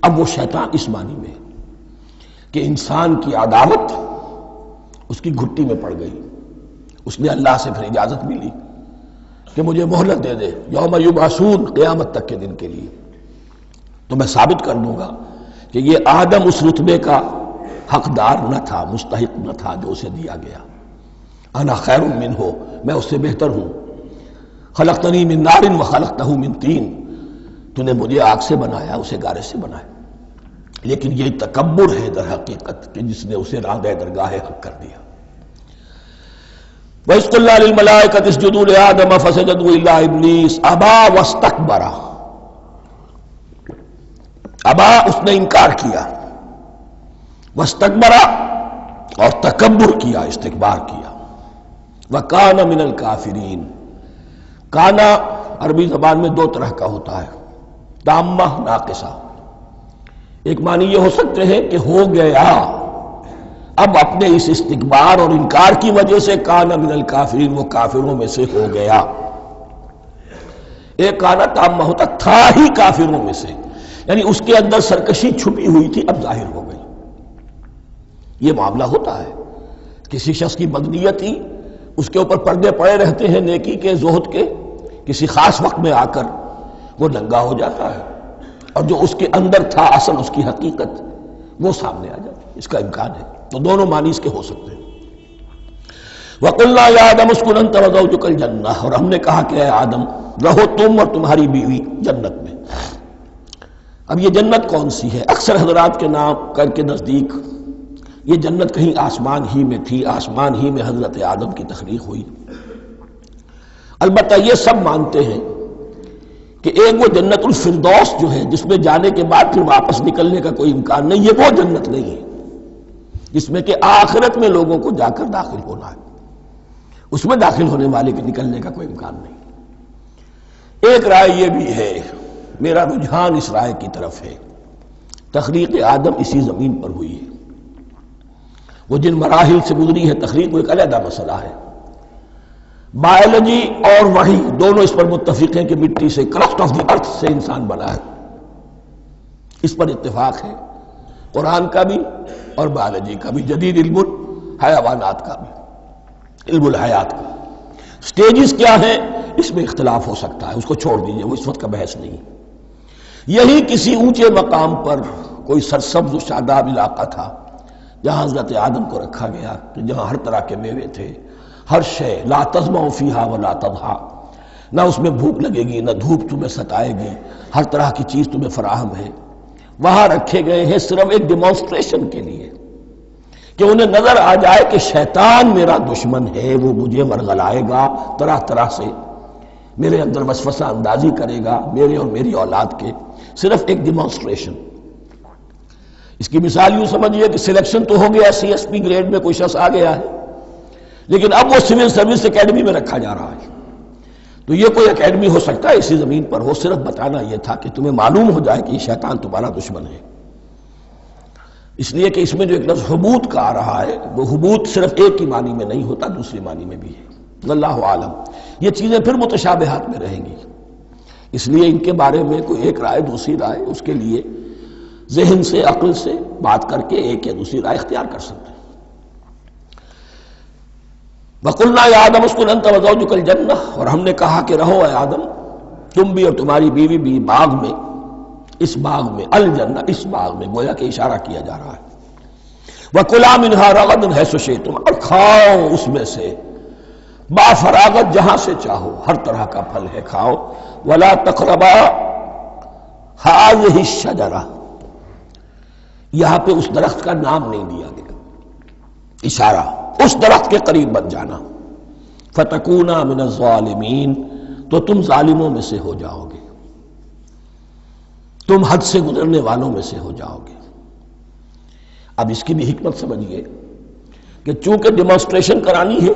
اب وہ شیطان اس معنی میں کہ انسان کی عداوت اس کی گھٹی میں پڑ گئی، اس نے اللہ سے پھر اجازت بھی لی کہ مجھے مہلت دے دے، یوم یبعثون، قیامت تک کے دن کے لیے، تو میں ثابت کر دوں گا کہ یہ آدم اس رتبے کا حقدار نہ تھا، مستحق نہ تھا جو اسے دیا گیا۔ انا خیر منہ، میں اس سے بہتر ہوں، خلقتنی من نار وخلقتہ من طین، تو نے مجھے آگ سے بنایا، اسے گارے سے بنایا۔ لیکن یہ تکبر ہے در حقیقت کہ جس نے اسے راندہ درگاہ حق کر دیا۔ وَإِذْ قُلْنَا لِلْمَلَائِكَةِ اسْجُدُوا لِآدَمَ فَسَجَدُوا إِلَّا إِبْلِيسَ أَبَىٰ وَاسْتَكْبَرَ، ابا اس نے انکار کیا، واستکبر اور تکبر کیا، استکبار کیا، وَكَانَ مِنَ الْكَافِرِينَ۔ کانا عربی زبان میں 2 طرح کا ہوتا ہے، تامہ، ناقصہ۔ ایک معنی یہ ہو سکتے ہیں کہ ہو گیا، اب اپنے اس استکبار اور انکار کی وجہ سے کانا من الکافرین، وہ کافروں میں سے ہو گیا۔ ایک کانا تامہ ہوتا تھا ہی کافروں میں سے، یعنی اس کے اندر سرکشی چھپی ہوئی تھی، اب ظاہر ہو گئی۔ یہ معاملہ ہوتا ہے، کسی شخص کی بدنیت ہی اس کے اوپر پردے پڑے رہتے ہیں نیکی کے، زہد کے، کسی خاص وقت میں آ کر وہ ننگا ہو جاتا ہے، اور جو اس کے اندر تھا اصل، اس کی حقیقت، وہ سامنے آ جاتی ہے۔ اس کا امکان ہے، تو دونوں معنی اس کے ہو سکتے ہیں۔ وَقُلْنَا يَا آدَمُ اسْكُنْ أَنْتَ وَزَوْجُكَ الْجَنَّةَ، اور ہم نے کہا کہ اے آدم رہو تم اور تمہاری بیوی جنت میں۔ اب یہ جنت کون سی ہے؟ اکثر حضرات کے نام کر کے نزدیک یہ جنت کہیں آسمان ہی میں تھی، آسمان ہی میں حضرت آدم کی تخلیق ہوئی۔ البتہ یہ سب مانتے ہیں کہ ایک وہ جنت الفردوس جو ہے جس میں جانے کے بعد پھر واپس نکلنے کا کوئی امکان نہیں، یہ وہ جنت نہیں ہے جس میں کہ آخرت میں لوگوں کو جا کر داخل ہونا ہے، اس میں داخل ہونے والے کے نکلنے کا کوئی امکان نہیں۔ ایک رائے یہ بھی ہے، میرا رجحان اس رائے کی طرف ہے، تخلیق آدم اسی زمین پر ہوئی ہے، وہ جن مراحل سے گزری ہے تخلیق وہ ایک علیحدہ مسئلہ ہے۔ بایولوجی اور وحی دونوں اس پر متفق ہیں کہ مٹی سے، کرسٹ آف دی ارتھ سے انسان بنا ہے، اس پر اتفاق ہے، قرآن کا بھی اور بایولوجی کا بھی، جدید علم الحیوانات کا بھی، علم الحیات کا۔ سٹیجز کیا ہیں اس میں اختلاف ہو سکتا ہے، اس کو چھوڑ دیجئے، وہ اس وقت کا بحث نہیں۔ یہی کسی اونچے مقام پر کوئی سرسبز و شاداب علاقہ تھا جہاں حضرت آدم کو رکھا گیا، جہاں ہر طرح کے میوے تھے، ہر شے، لا تظمأ فیہا ولا تضحیٰ، نہ اس میں بھوک لگے گی نہ دھوپ تمہیں ستائے گی، ہر طرح کی چیز تمہیں فراہم ہے۔ وہاں رکھے گئے ہیں صرف ایک ڈیمانسٹریشن کے لیے کہ انہیں نظر آ جائے کہ شیطان میرا دشمن ہے، وہ مجھے ورغلائے گا، طرح طرح سے میرے اندر وسوسہ اندازی کرے گا، میرے اور میری اولاد کے، صرف ایک ڈیمانسٹریشن۔ اس کی مثال یوں سمجھیے کہ سلیکشن تو ہو گیا، سی ایس پی گریڈ میں کوئی شخص آ گیا ہے، لیکن اب وہ سول سروس اکیڈمی میں رکھا جا رہا ہے۔ تو یہ کوئی اکیڈمی ہو سکتا ہے اسی زمین پر ہو، صرف بتانا یہ تھا کہ تمہیں معلوم ہو جائے کہ یہ شیطان تمہارا دشمن ہے۔ اس لیے کہ اس میں جو ایک لفظ حبوط کا آ رہا ہے، وہ حبوط صرف ایک کی معنی میں نہیں ہوتا، دوسری معنی میں بھی ہے، اللہ عالم۔ یہ چیزیں پھر متشابہات میں رہیں گی، اس لیے ان کے بارے میں کوئی ایک رائے دوسری رائے، اس کے لیے ذہن سے، عقل سے بات کر کے ایک یا دوسری رائے اختیار کر سکتے ہیں۔ وَقُلْنَا يَا آدَمُ اسْكُنْ أَنْتَ وَزَوْجُكَ الْجَنَّةَ، اور ہم نے کہا کہ رہو اے آدم تم بھی اور تمہاری بیوی بھی باغ میں، اس باغ میں، الجنہ اس باغ میں، گویا کہ اشارہ کیا جا رہا ہے۔ وَكُلَا مِنْهَا رَغَدًا حَيْثُ شِئْتُمْ، اور کھاؤ اس میں سے با فراغت جہاں سے چاہو، ہر طرح کا پھل ہے کھاؤ۔ وَلَا تَقْرَبَا هَٰذِهِ الشَّجَرَةَ، یہاں پہ اس درخت کا نام نہیں دیا گیا، اشارہ اس درخت کے قریب مت جانا۔ فَتَكُونَا مِنَ الظَّالِمِينَ، تو تم ظالموں میں سے ہو جاؤ گے، تم حد سے گزرنے والوں میں سے ہو جاؤ گے۔ اب اس کی بھی حکمت سمجھیے کہ چونکہ ڈیمانسٹریشن کرانی ہے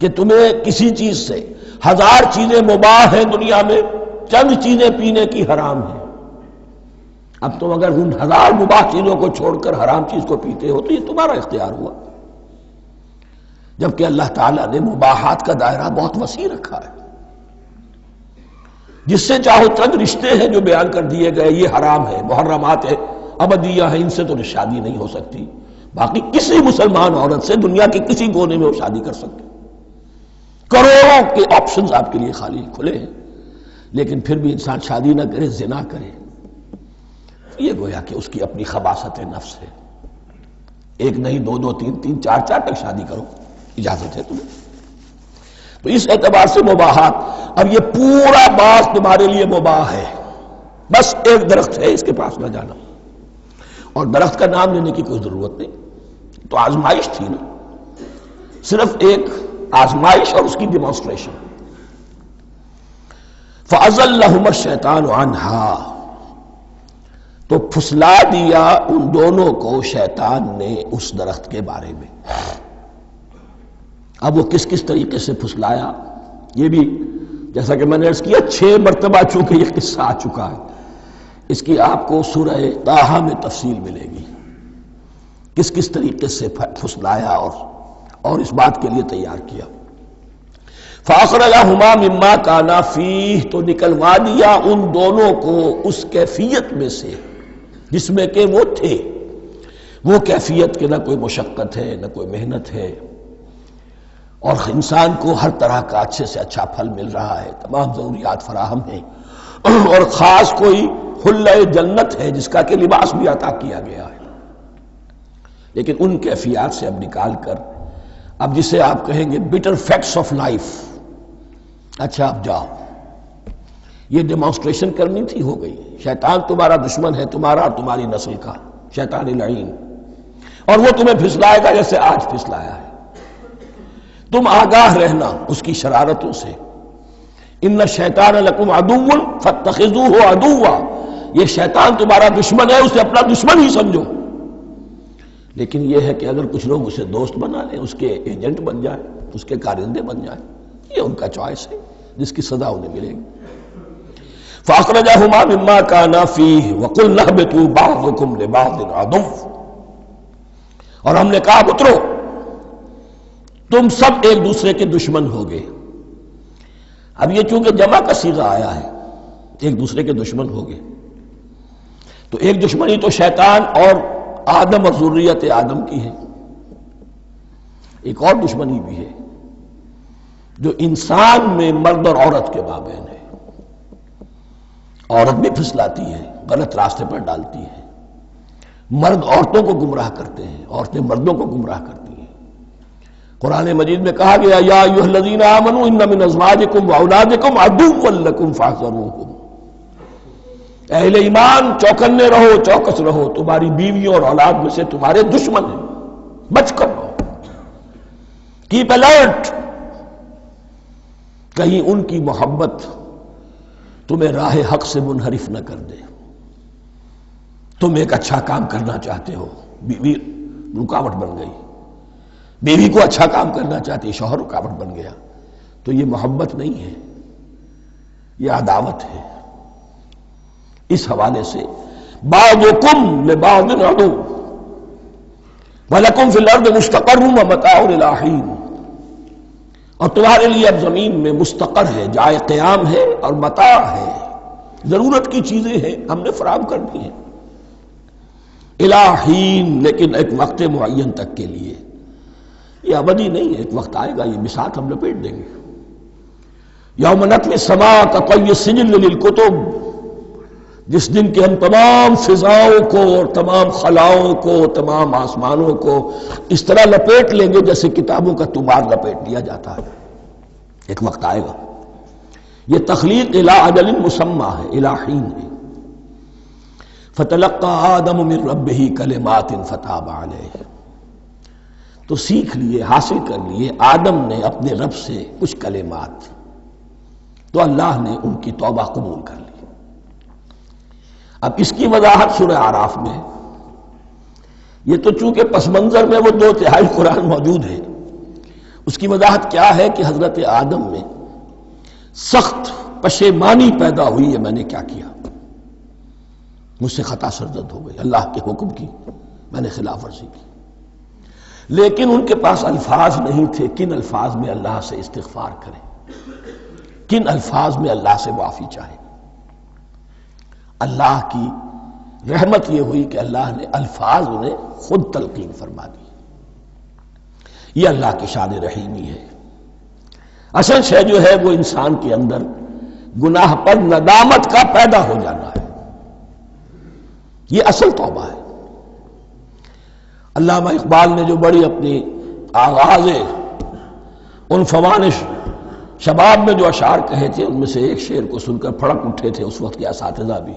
کہ تمہیں کسی چیز سے، ہزار چیزیں مباح ہیں دنیا میں، چند چیزیں پینے کی حرام ہیں، اب تم اگر ان ہزار مباح چیزوں کو چھوڑ کر حرام چیز کو پیتے ہو تو یہ تمہارا اختیار ہوا، جبکہ اللہ تعالیٰ نے مباحات کا دائرہ بہت وسیع رکھا ہے۔ جس سے چاہو چند رشتے ہیں جو بیان کر دیے گئے، یہ حرام ہے، محرمات ہے، ابدیہ ہے، ان سے تو شادی نہیں ہو سکتی، باقی کسی مسلمان عورت سے دنیا کے کسی کونے میں وہ شادی کر سکتے، کروڑوں کے آپشنز آپ کے لیے خالی کھلے ہیں، لیکن پھر بھی انسان شادی نہ کرے، زنا کرے، یہ گویا کہ اس کی اپنی خباثت نفس ہے۔ ایک نہیں، دو دو، تین تین، چار چار تک شادی کرو، اجازت ہے تمہیں۔ تو اس اعتبار سے مباحات، اب یہ پورا باغ تمہارے لیے مباح ہے، بس ایک درخت ہے اس کے پاس نہ جانا، اور درخت کا نام لینے کی کوئی ضرورت نہیں، تو آزمائش تھی نا، صرف ایک آزمائش اور اس کی ڈیمانسٹریشن۔ فَأَزَلَّهُمَا الشَّيْطَانُ عَنْهَا، تو پھسلا دیا ان دونوں کو شیطان نے اس درخت کے بارے میں۔ اب وہ کس کس طریقے سے پھسلایا، یہ بھی جیسا کہ میں نے عرض کیا 6 مرتبہ چونکہ یہ قصہ آ چکا ہے، اس کی آپ کو سورہ طٰہٰ میں تفصیل ملے گی، کس کس طریقے سے پھسلایا اور اس بات کے لیے تیار کیا۔ فَأَخْرَجَهُمَا مِمَّا كَانَا فِيهِ، تو نکلوا دیا ان دونوں کو اس کیفیت میں سے جس میں کہ وہ تھے، وہ کیفیت کہ نہ کوئی مشقت ہے نہ کوئی محنت ہے، اور انسان کو ہر طرح کا اچھے سے اچھا پھل مل رہا ہے، تمام ضروریات فراہم ہیں، اور خاص کوئی حلہ جنت ہے جس کا کہ لباس بھی عطا کیا گیا ہے، لیکن ان کیفیات سے اب نکال کر، اب جسے آپ کہیں گے bitter facts of life، اچھا اب جاؤ، یہ ڈیمانسٹریشن کرنی تھی، ہو گئی، شیطان تمہارا دشمن ہے، تمہارا اور تمہاری نسل کا، شیطان لعین، اور وہ تمہیں پھسلائے گا جیسے آج پھسلایا ہے۔ تم آگاہ رہنا اس کی شرارتوں سے، ان الشیطان لکم عدو فاتخذوہ عدوا، یہ شیطان تمہارا دشمن ہے، اسے اپنا دشمن ہی سمجھو۔ لیکن یہ ہے کہ اگر کچھ لوگ اسے دوست بنا لیں، اس کے ایجنٹ بن جائیں، اس کے کارندے بن جائیں، یہ ان کا چوائس ہے جس کی سزا انہیں ملے گی۔ فَأَخْرَجَهُمَا مِمَّا كَانَا فِيهِ وَقُلْنَا اهْبِطُوا بَعْضُكُمْ لِبَعْضٍ عَدُوٌّ، اور ہم نے کہا اترو، تم سب ایک دوسرے کے دشمن ہوگے۔ اب یہ چونکہ جمع کا صیغہ آیا ہے، ایک دوسرے کے دشمن ہوگے، تو ایک دشمنی تو شیطان اور آدم اور ذریت آدم کی ہے، ایک اور دشمنی بھی ہے جو انسان میں مرد اور عورت کے مابین ہے۔ عورت بھی پھسلاتی ہے، غلط راستے پر ڈالتی ہے، مرد عورتوں کو گمراہ کرتے ہیں، عورتیں مردوں کو گمراہ کرتی ہیں۔ قرآن مجید میں کہا گیا یا ایھا الذین آمنوا ان من ازواجکم واولادکم عدوا لکم فاحذروہم، اے اہل ایمان چوکنے رہو، چوکس رہو، تمہاری بیویوں اور اولاد میں سے تمہارے دشمن ہیں، بچ کر رہو، کیپ الرٹ، کہیں ان کی محبت تمہیں راہ حق سے منحرف نہ کر دے۔ تم ایک اچھا کام کرنا چاہتے ہو، بیوی رکاوٹ بن گئی، بیوی کو اچھا کام کرنا چاہتی، شوہر رکاوٹ بن گیا، تو یہ محبت نہیں ہے، یہ عداوت ہے۔ اس حوالے سے بعضکم لبعض عدو وَلَكُمْ فِي الْأَرْضِ مُسْتَقَرٌّ وَمَتَاعٌ إِلَىٰ حِينٍ، اور تمہارے لیے اب زمین میں مستقر ہے، جائے قیام ہے اور متاع ہے، ضرورت کی چیزیں ہیں ہم نے فراہم کر دی ہیں، إِلَىٰ حِينٍ، لیکن ایک وقت معین تک کے لیے، یہ ابدی نہیں ہے، ایک وقت آئے گا یہ بساط ہم لپیٹ دیں گے۔ یوم نطوی السماء کطی السجل للکتب، جس دن کے ہم تمام فضاؤں کو اور تمام خلاؤں کو، تمام آسمانوں کو اس طرح لپیٹ لیں گے جیسے کتابوں کا تمار لپیٹ دیا جاتا ہے۔ ایک وقت آئے گا، یہ تخلیق الی اجل مسمى ہے، الی حین ہے۔ فتلقى آدم من ربہ کلمات فتاب علیہ، تو سیکھ لیے، حاصل کر لیے آدم نے اپنے رب سے کچھ کلمات، تو اللہ نے ان کی توبہ قبول کر لی۔ اب اس کی وضاحت سورہ اعراف میں ہے، یہ تو چونکہ پس منظر میں وہ 2/3 قرآن موجود ہے، اس کی وضاحت کیا ہے کہ حضرت آدم میں سخت پشیمانی پیدا ہوئی ہے، میں نے کیا کیا، مجھ سے خطا سرزد ہو گئی، اللہ کے حکم کی میں نے خلاف ورزی کی، لیکن ان کے پاس الفاظ نہیں تھے کن الفاظ میں اللہ سے استغفار کریں، کن الفاظ میں اللہ سے معافی چاہیں۔ اللہ کی رحمت یہ ہوئی کہ اللہ نے الفاظ انہیں خود تلقین فرما دی۔ یہ اللہ کی شان رحیمی ہے۔ اصل شے جو ہے وہ انسان کے اندر گناہ پر ندامت کا پیدا ہو جانا ہے، یہ اصل توبہ ہے۔ علامہ اقبال نے جو بڑی اپنی آغاز عنفوان شباب میں جو اشعار کہے تھے، ان میں سے ایک شعر کو سن کر پھڑک اٹھے تھے اس وقت کے اساتذہ بھی۔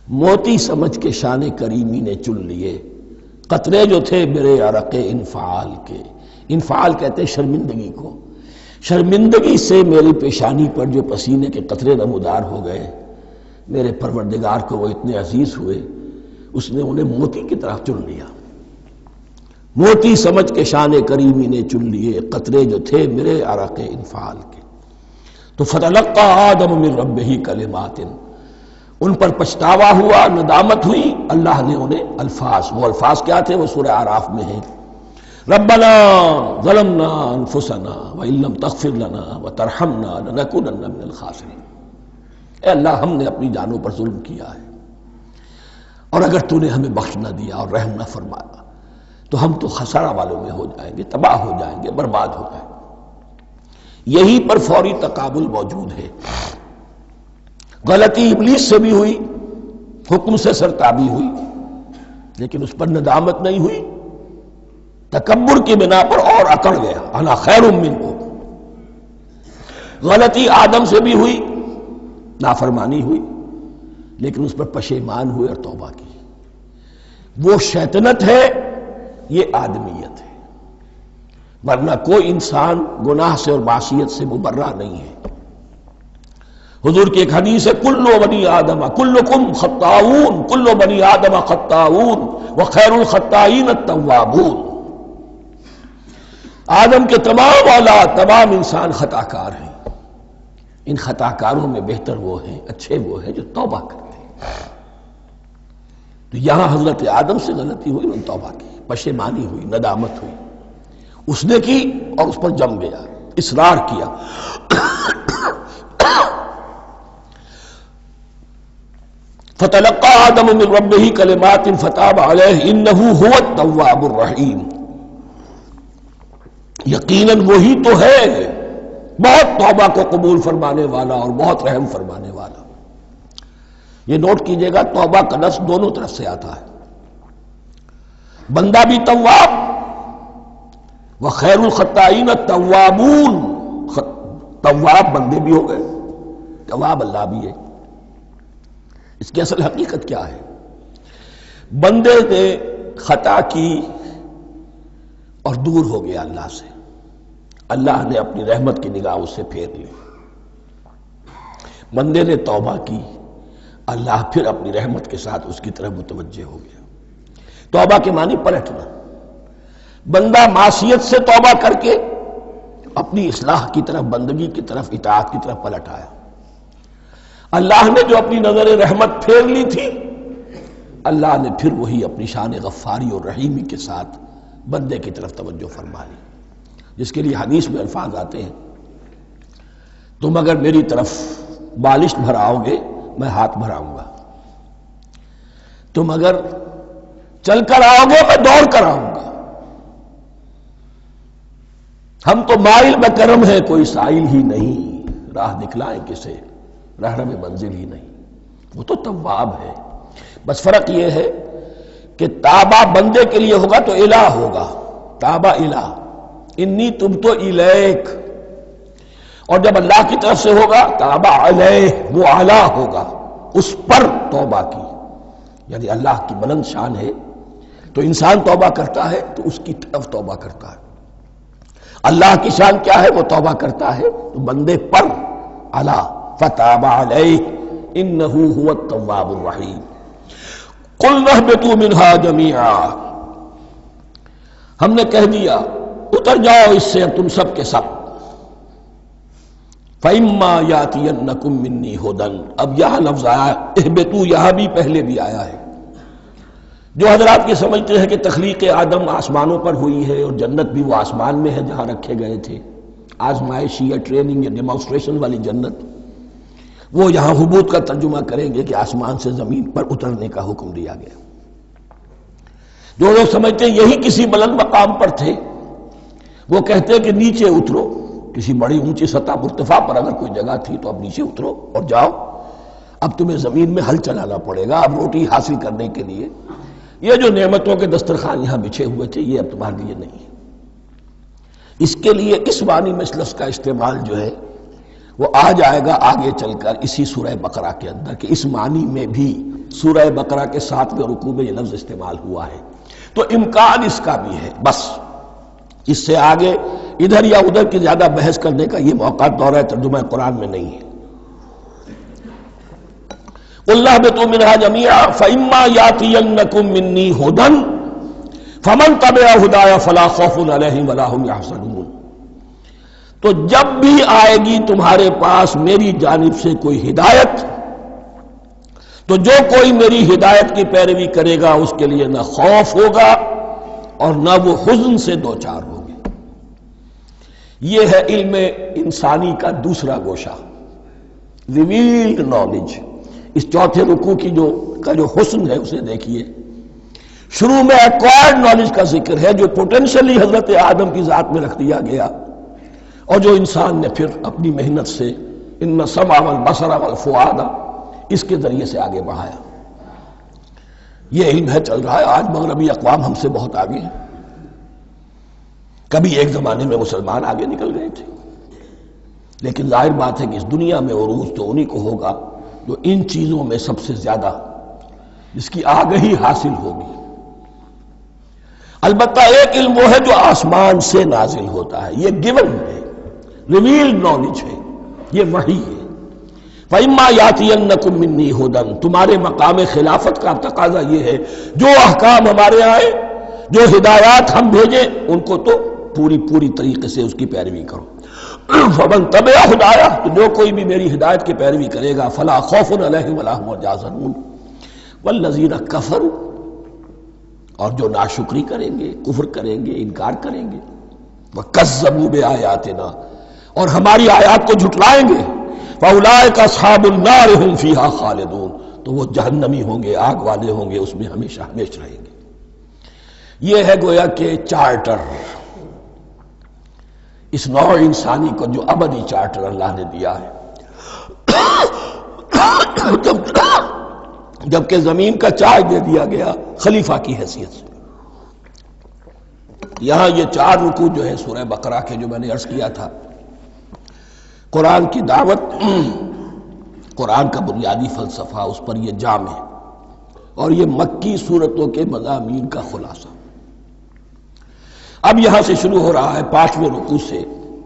موتی سمجھ کے شان کریمی نے چن لیے، قطرے جو تھے میرے عرق انفعال کے، انفعال کہتے ہیں شرمندگی کو، شرمندگی سے میری پیشانی پر جو پسینے کے قطرے نمودار ہو گئے، میرے پروردگار کو وہ اتنے عزیز ہوئے، اس نے انہیں موتی کی طرف چن لیا۔ موتی سمجھ کے شان کریمی نے چن لیے، قطرے جو تھے میرے عرق انفعال کے۔ تو فتلقى آدم من ربہ کلمات، ان پر پچھتاوا ہوا، ندامت ہوئی، اللہ نے انہیں الفاظ، وہ الفاظ کیا تھے وہ سورہ اعراف میں ہیں، ربنا ظلمنا انفسنا وان لم تغفر لنا وترحمنا لنکونن من الخاسرین، اے اللہ ہم نے اپنی جانوں پر ظلم کیا ہے، اور اگر تو نے ہمیں بخش نہ دیا اور رحم نہ فرمایا تو ہم تو خسارہ والوں میں ہو جائیں گے، تباہ ہو جائیں گے، برباد ہو جائیں گے۔ یہی پر فوری تقابل موجود ہے۔ غلطی ابلیس سے بھی ہوئی، حکم سے سرتابی ہوئی، لیکن اس پر ندامت نہیں ہوئی، تکبر کی بنا پر اور اکڑ گیا، انا خیر منہ۔ غلطی آدم سے بھی ہوئی، نافرمانی ہوئی، لیکن اس پر پشیمان ہوئے اور توبہ کی۔ وہ شیطنت ہے، یہ آدمیت ہے، ورنہ کوئی انسان گناہ سے اور معصیت سے مبرہ نہیں ہے۔ حضور کی ایک حدیث ہے کلو بنی آدم کلکم خطاؤون کلو بنی آدم خطاؤون وخیر الخطائین التوابون، آدم کے تمام اولاد تمام انسان خطا کار ہیں، ان خطا کاروں میں بہتر وہ ہیں، اچھے وہ ہیں جو توبہ کرتے ہیں۔ تو یہاں حضرت آدم سے غلطی ہوئی، انہوں نے توبہ کی، پشیمانی ہوئی، ندامت ہوئی، اس نے کی اور اس پر جم گیا، اصرار کیا۔ فتلقى آدم من ربه كلمات فتاب عليه انه هو التواب الرحیم، یقیناً وہی تو ہے بہت توبہ کو قبول فرمانے والا اور بہت رحم فرمانے والا۔ یہ نوٹ کیجئے گا، توبہ کا لفظ دونوں طرف سے آتا ہے، بندہ بھی تواب وخیر الخطائین التوابون، تواب بندے بھی ہو گئے، تواب اللہ بھی ہے۔ اس کی اصل حقیقت کیا ہے؟ بندے نے خطا کی اور دور ہو گیا اللہ سے، اللہ نے اپنی رحمت کی نگاہ اس سے پھیر لی۔ بندے نے توبہ کی، اللہ پھر اپنی رحمت کے ساتھ اس کی طرف متوجہ ہو گیا۔ توبہ کے معنی پلٹنا، بندہ معصیت سے توبہ کر کے اپنی اصلاح کی طرف، بندگی کی طرف، اطاعت کی طرف پلٹ آیا۔ اللہ نے جو اپنی نظر رحمت پھیر لی تھی، اللہ نے پھر وہی اپنی شان غفاری اور رحیمی کے ساتھ بندے کی طرف توجہ فرما لی، جس کے لیے حدیث میں الفاظ آتے ہیں، تم اگر میری طرف بالشت بھراؤ گے میں ہاتھ بھراؤں گا، تم اگر چل کر آؤ گے میں دوڑ کر آؤں گا، ہم تو مائل بکرم ہیں کوئی سائل ہی نہیں، راہ دکھلائیں کسے رہنم منزل ہی نہیں۔ وہ تو تواب ہے، بس فرق یہ ہے کہ تابہ بندے کے لیے ہوگا تو الہ ہوگا، تابہ الہ، انی تبتو الیک، اور جب اللہ کی طرف سے ہوگا تابہ علیہ، وہ اعلیٰ ہوگا، اس پر توبہ کی، یعنی اللہ کی بلند شان ہے تو انسان توبہ کرتا ہے تو اس کی طرف توبہ کرتا ہے، اللہ کی شان کیا ہے؟ وہ توبہ کرتا ہے تو بندے پر اعلیٰ، فتاب علیہ انہ هو التواب الرحیم۔ قلنا اہبطوا منہا جمیعا، ہم نے کہہ دیا اتر جاؤ اس سے تم سب کے سب، فإما یاتینکم منی ھدی، اب یہاں لفظ آیا اہبطوا، یہاں بھی پہلے بھی آیا ہے۔ جو حضرات یہ سمجھتے ہیں کہ تخلیق آدم آسمانوں پر ہوئی ہے اور جنت بھی وہ آسمان میں ہے جہاں رکھے گئے تھے، آزمائشی یا ٹریننگ یا ڈیمانسٹریشن والی جنت، وہ یہاں حبوط کا ترجمہ کریں گے کہ آسمان سے زمین پر اترنے کا حکم دیا گیا۔ جو لوگ سمجھتے ہیں یہی کسی بلند مقام پر تھے، وہ کہتے ہیں کہ نیچے اترو، کسی بڑی اونچی سطح مرتفع پر اگر کوئی جگہ تھی تو اب نیچے اترو اور جاؤ، اب تمہیں زمین میں ہل چلانا پڑے گا اب روٹی حاصل کرنے کے لیے، یہ جو نعمتوں کے دسترخوان یہاں بچھے ہوئے تھے یہ اب تمہارے لیے نہیں ہے۔ اس کے لیے اس معنی میں اس لفظ کا استعمال جو ہے وہ آ جائے گا آگے چل کر اسی سورہ بقرہ کے اندر، کہ اس معنی میں بھی سورہ بقرہ کے 7ویں رکوع میں یہ لفظ استعمال ہوا ہے، تو امکان اس کا بھی ہے۔ بس اس سے آگے ادھر یا ادھر کی زیادہ بحث کرنے کا یہ موقع دورہ ترجمہ قرآن میں نہیں ہے۔ قُلْ اهْبِطُوا مِنْهَا جَمِيعًا فَإِمَّا يَأْتِيَنَّكُم مِّنِّي هُدًى فَمَن تَبِعَ هُدَايَ فَلَا خَوْفٌ عَلَيْهِمْ وَلَا هُمْ يَحْزَنُونَ، تو جب بھی آئے گی تمہارے پاس میری جانب سے کوئی ہدایت، تو جو کوئی میری ہدایت کی پیروی کرے گا اس کے لیے نہ خوف ہوگا اور نہ وہ حزن سے دوچار ہوگے۔ یہ ہے علم انسانی کا دوسرا گوشہ، ریویلڈ نالج۔ اس چوتھے رکوع کی جو حسن ہے اسے دیکھیے، شروع میں ایکوائرڈ نالج کا ذکر ہے جو پوٹینشلی حضرت آدم کی ذات میں رکھ دیا گیا، اور جو انسان نے پھر اپنی محنت سے ان السمع والبصر والفؤاد اس کے ذریعے سے آگے بڑھایا۔ یہ علم ہے چل رہا ہے، آج مغربی اقوام ہم سے بہت آگے ہیں، کبھی ایک زمانے میں مسلمان آگے نکل گئے تھے، لیکن ظاہر بات ہے کہ اس دنیا میں عروج تو انہی کو ہوگا جو ان چیزوں میں سب سے زیادہ جس کی آگہی حاصل ہوگی۔ البتہ ایک علم وہ ہے جو آسمان سے نازل ہوتا ہے، یہ گیون ہے، ریویلڈ نالج ہے، یہ وحی ہے۔ فَإِمَّا يَأْتِيَنَّكُم مِّنِّي هُدًى، تمہارے مقام خلافت کا تقاضا یہ ہے جو احکام ہمارے آئے، جو ہدایات ہم بھیجیں، ان کو تو پوری طریقے سے اس کی پیروی کرو۔ فَمَن تَبِعَ ہدایٰ، تو جو کوئی بھی میری ہدایت کی پیروی کرے گا، فَلَا خَوْفٌ عَلَيْهِمْ وَلَا هُمْ يَحْزَنُونَ وَالَّذِينَ كَفَرُوا، اور جو ناشکری کریں گے، کفر کریں گے، انکار کریں گے، وَكَذَّبُوا بِآيَاتِنَا، اور ہماری آیات کو جھٹلائیں گے، فَأُولَٰئِكَ أَصْحَابُ النَّارِ هُمْ فِيهَا خَالِدُونَ، تو وہ جہنمی ہوں گے، آگ والے ہوں گے، اس میں ہمیشہ ہمیشہ رہیں گے۔ یہ ہے گویا کہ چارٹر، اس نوع انسانی کو جو ابدی چارٹر اللہ نے دیا ہے۔ جبکہ زمین کا چارج دے دیا گیا خلیفہ کی حیثیت سے۔ یہاں یہ 4 رکوع جو ہے سورہ بقرہ کے، جو میں نے عرض کیا تھا، قرآن کی دعوت، قرآن کا بنیادی فلسفہ، اس پر یہ جام ہے، اور یہ مکی صورتوں کے مضامین کا خلاصہ۔ اب یہاں سے شروع ہو رہا ہے 5ویں رکوع سے،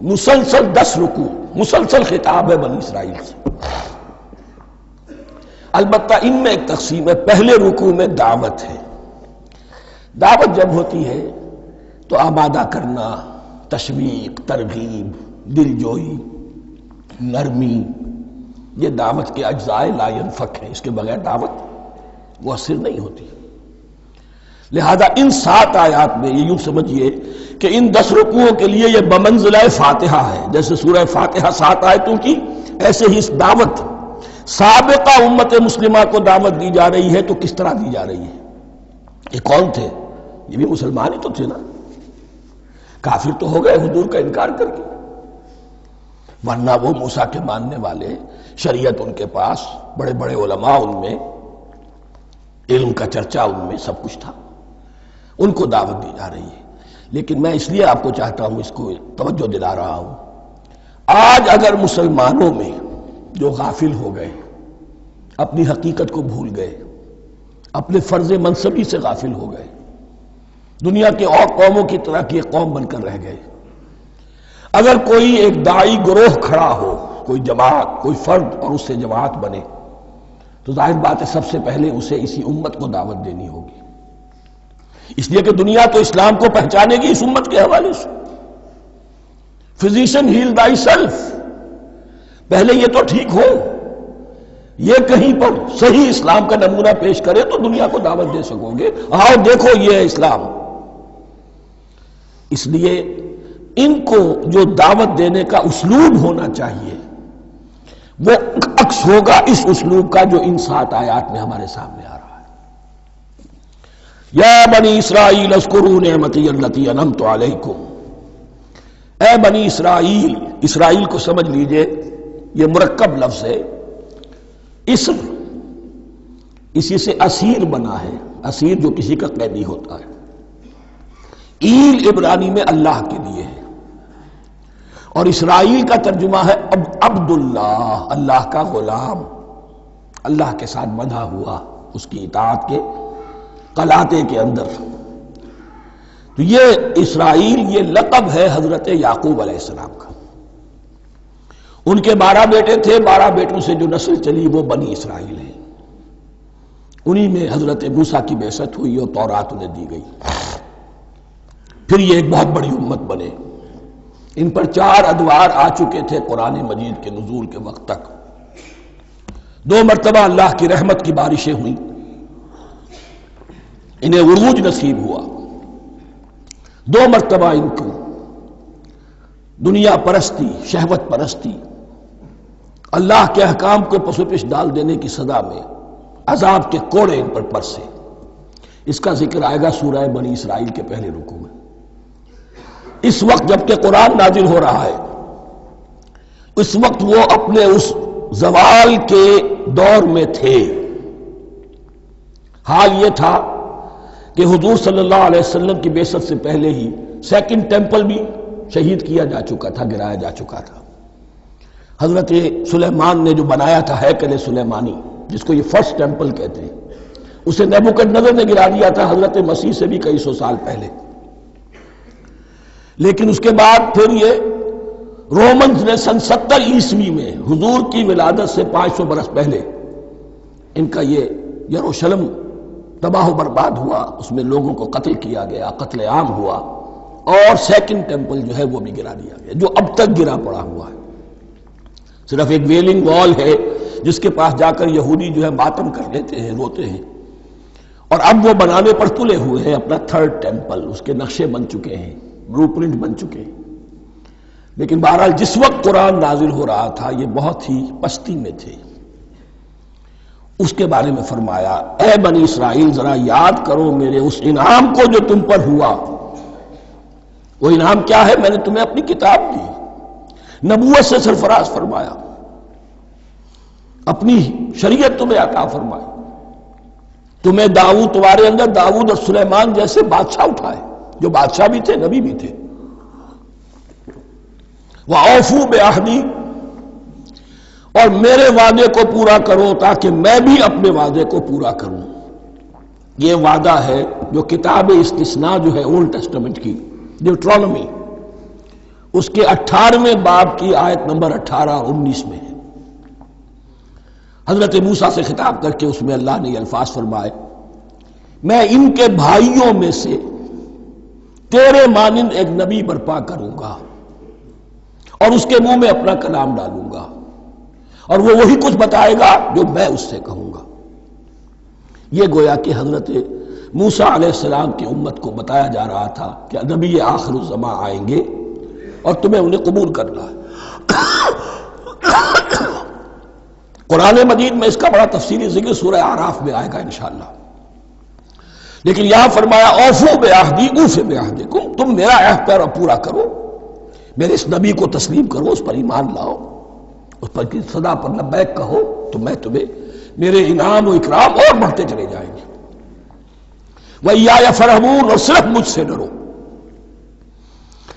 مسلسل 10 رکوع، مسلسل خطاب ہے بنی اسرائیل سے۔ البتہ ان میں ایک تقسیم ہے، پہلے رکوع میں دعوت ہے۔ دعوت جب ہوتی ہے تو آمادہ کرنا، تشویق، ترغیب، دلجوئی، نرمی، یہ دعوت کے اجزاء لا ینفک ہیں، اس کے بغیر دعوت مؤثر نہیں ہوتی۔ لہذا ان 7 آیات میں یہ یوں سمجھیے کہ ان 10 رکوعوں کے لیے یہ بمنزلہ فاتحہ ہے، جیسے سورہ فاتحہ 7 آیتوں کی، ایسے ہی اس دعوت سابقہ امت مسلمہ کو دعوت دی جا رہی ہے۔ تو کس طرح دی جا رہی ہے؟ یہ کون تھے؟ یہ بھی مسلمان ہی تو تھے نا، کافر تو ہو گئے حضور کا انکار کر کے، ورنہ وہ موسیٰ کے ماننے والے، شریعت ان کے پاس، بڑے بڑے علماء ان میں، علم کا چرچا ان میں، سب کچھ تھا، ان کو دعوت دی جا رہی ہے۔ لیکن میں اس لیے آپ کو چاہتا ہوں، اس کو توجہ دلا رہا ہوں، آج اگر مسلمانوں میں جو غافل ہو گئے، اپنی حقیقت کو بھول گئے، اپنے فرض منصبی سے غافل ہو گئے، دنیا کے اور قوموں کی طرح کی ایک قوم بن کر رہ گئے، اگر کوئی ایک داعی گروہ کھڑا ہو، کوئی جماعت، کوئی فرد، اور اس سے جماعت بنے، تو ظاہر بات ہے سب سے پہلے اسے اسی امت کو دعوت دینی ہوگی، اس لیے کہ دنیا تو اسلام کو پہچانے گی اس امت کے حوالے سے۔ فزیشن ہیل تھائی سیلف، پہلے یہ تو ٹھیک ہو، یہ کہیں پر صحیح اسلام کا نمونہ پیش کرے تو دنیا کو دعوت دے سکو گے، آؤ دیکھو یہ ہے اسلام۔ اس لیے ان کو جو دعوت دینے کا اسلوب ہونا چاہیے وہ عکس ہوگا اس اسلوب کا جو ان 7 آیات میں ہمارے سامنے آ رہا ہے۔ یا بنی اسرائیل اذکروا نعمتی التی انعمت علیکم، اے بنی اسرائیل، اسرائیل کو سمجھ لیجئے یہ مرکب لفظ ہے، اسر اسی سے اسیر بنا ہے، اسیر جو کسی کا قیدی ہوتا ہے، ایل عبرانی میں اللہ کے لیے ہے، اور اسرائیل کا ترجمہ ہے عبداللہ، اللہ کا غلام، اللہ کے ساتھ بندھا ہوا، اس کی اطاعت کے قلاتے کے اندر۔ تو یہ اسرائیل یہ لقب ہے حضرت یعقوب علیہ السلام کا، ان کے 12 بیٹے تھے، 12 بیٹوں سے جو نسل چلی وہ بنی اسرائیل ہے، انہی میں حضرت موسیٰ کی بعثت ہوئی اور تورات انہیں دی گئی، پھر یہ ایک بہت بڑی امت بنے۔ ان پر 4 ادوار آ چکے تھے قرآن مجید کے نزول کے وقت تک، 2 مرتبہ اللہ کی رحمت کی بارشیں ہوئیں، انہیں عروج نصیب ہوا، 2 مرتبہ ان کو دنیا پرستی، شہوت پرستی، اللہ کے احکام کو پس و پش ڈال دینے کی سزا میں عذاب کے کوڑے ان پر برسے۔ اس کا ذکر آئے گا سورہ بنی اسرائیل کے پہلے رکوع میں۔ اس وقت جب کہ قرآن نازل ہو رہا ہے، اس وقت وہ اپنے اس زوال کے دور میں تھے۔ حال یہ تھا کہ حضور صلی اللہ علیہ وسلم کی بعثت سے پہلے ہی 2nd ٹیمپل بھی شہید کیا جا چکا تھا، گرایا جا چکا تھا۔ حضرت سلیمان نے جو بنایا تھا ہیکل سلیمانی، جس کو یہ 1st ٹیمپل کہتے ہیں، اسے نیبوکدنضر نے گرا دیا تھا حضرت مسیح سے بھی کئی سو سال پہلے۔ لیکن اس کے بعد پھر یہ رومنز نے سن 70 عیسوی میں حضور کی ولادت سے 500 برس پہلے ان کا یہ یروشلم تباہ و برباد ہوا، اس میں لوگوں کو قتل کیا گیا، قتل عام ہوا، اور سیکنڈ ٹیمپل جو ہے وہ بھی گرا دیا گیا، جو اب تک گرا پڑا ہوا ہے۔ صرف ایک ویلنگ وال ہے جس کے پاس جا کر یہودی جو ہے ماتم کر لیتے ہیں، روتے ہیں، اور اب وہ بنانے پر تلے ہوئے ہیں اپنا تھرڈ ٹیمپل، اس کے نقشے بن چکے ہیں، بلو پرنٹ بن چکے ہیں۔ لیکن بہرحال جس وقت قرآن نازل ہو رہا تھا یہ بہت ہی پستی میں تھے۔ اس کے بارے میں فرمایا، اے بنی اسرائیل ذرا یاد کرو میرے اس انعام کو جو تم پر ہوا۔ وہ انعام کیا ہے؟ میں نے تمہیں اپنی کتاب دی، نبوت سے سرفراز فرمایا، اپنی شریعت تمہیں عطا فرمائی، تمہیں داؤد، تمہارے اندر داؤد اور سلیمان جیسے بادشاہ اٹھائے جو بادشاہ بھی تھے، نبی بھی تھے۔ وَأَوْفُوا بِعَهْدِي، اور میرے وعدے کو پورا کرو تاکہ میں بھی اپنے وعدے کو پورا کروں۔ یہ وعدہ ہے جو کتاب استثناء جو ہے اولڈ ٹیسٹمنٹ کی، ڈیوٹرانومی، اس کے 18ویں باب کی آیت نمبر 18 اور 19 میں ہے۔ حضرت موسیٰ سے خطاب کر کے اس میں اللہ نے یہ الفاظ فرمائے، میں ان کے بھائیوں میں سے تیرے مانند ایک نبی برپا کروں گا اور اس کے منہ میں اپنا کلام ڈالوں گا، اور وہ وہی کچھ بتائے گا جو میں اس سے کہوں گا۔ یہ گویا کہ حضرت موسیٰ علیہ السلام کی امت کو بتایا جا رہا تھا کہ نبی آخر الزمان آئیں گے اور تمہیں انہیں قبول کرنا ہے۔ قرآن مجید میں اس کا بڑا تفصیلی ذکر سورہ اعراف میں آئے گا انشاءاللہ، لیکن یہاں فرمایا اوفوا بعہدی اوف بعہدکم، تم میرا عہد پورا کرو، میرے اس نبی کو تسلیم کرو، اس پر ایمان لاؤ، اس پر کی صدا پر لبیک کہو، تو میں تمہیں میرے انعام و اکرام اور بڑھتے چلے جائیں گے۔ وَإِيَّايَ فَارْهَبُونِ، اور صرف مجھ سے ڈرو۔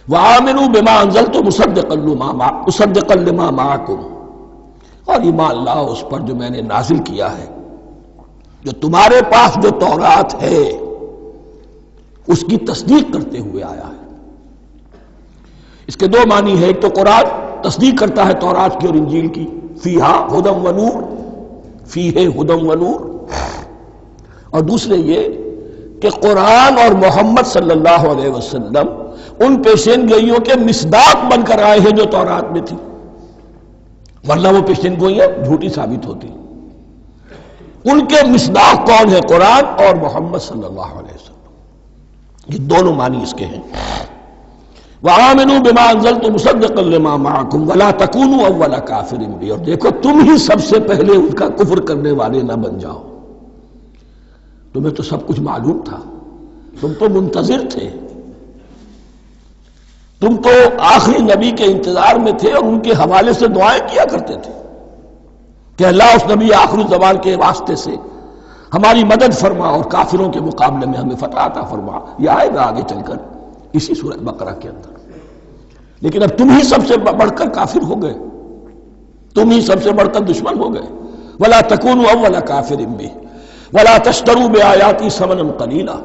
وَآمِنُوا بِمَا أَنزَلْتُ مُصَدِّقًا لِمَا مَعَكُمْ، اور ایمان لاؤ اس پر جو میں نے نازل کیا ہے، جو تمہارے پاس جو تورات ہے اس کی تصدیق کرتے ہوئے آیا ہے۔ اس کے دو معنی ہے، ایک تو قرآن تصدیق کرتا ہے تورات کی اور انجیل کی، فیہا ھدی و نور، فیہ ھدی و نور، اور دوسرے یہ کہ قرآن اور محمد صلی اللہ علیہ وسلم ان پیشین گوئیوں کے مصداق بن کر آئے ہیں جو تورات میں تھی، ورنہ وہ پیشین گوئیاں جھوٹی ثابت ہوتی۔ ان کے مصداق کون ہے؟ قرآن اور محمد صلی اللہ علیہ وسلم۔ یہ دونوں معنی اس کے ہیں۔ وَآمِنُوا بِمَا أَنزَلْتُ مُصَدِّقًا لِمَا مَعَكُمْ وَلَا تَكُونُوا أَوَّلَ كَافِرٍ بِهِ، اور دیکھو تم ہی سب سے پہلے ان کا کفر کرنے والے نہ بن جاؤ۔ تمہیں تو سب کچھ معلوم تھا، تم تو منتظر تھے، تم تو آخری نبی کے انتظار میں تھے اور ان کے حوالے سے دعائیں کیا کرتے تھے کہ اللہ اس نبی آخری زمان کے واسطے سے ہماری مدد فرما اور کافروں کے مقابلے میں ہمیں فتح عطا فرما۔ یہ آئے گا آگے چل کر اسی سورۃ بقرہ کے اندر۔ لیکن اب تم ہی سب سے بڑھ کر کافر ہو گئے، تم ہی سب سے بڑھ کر دشمن ہو گئے۔ وَلَا تَكُونُوا أَوَّلَ كَافِرٍ بِهِ وَلَا تَشْتَرُوا بِآيَاتِي ثَمَنًا قَلِيلًا،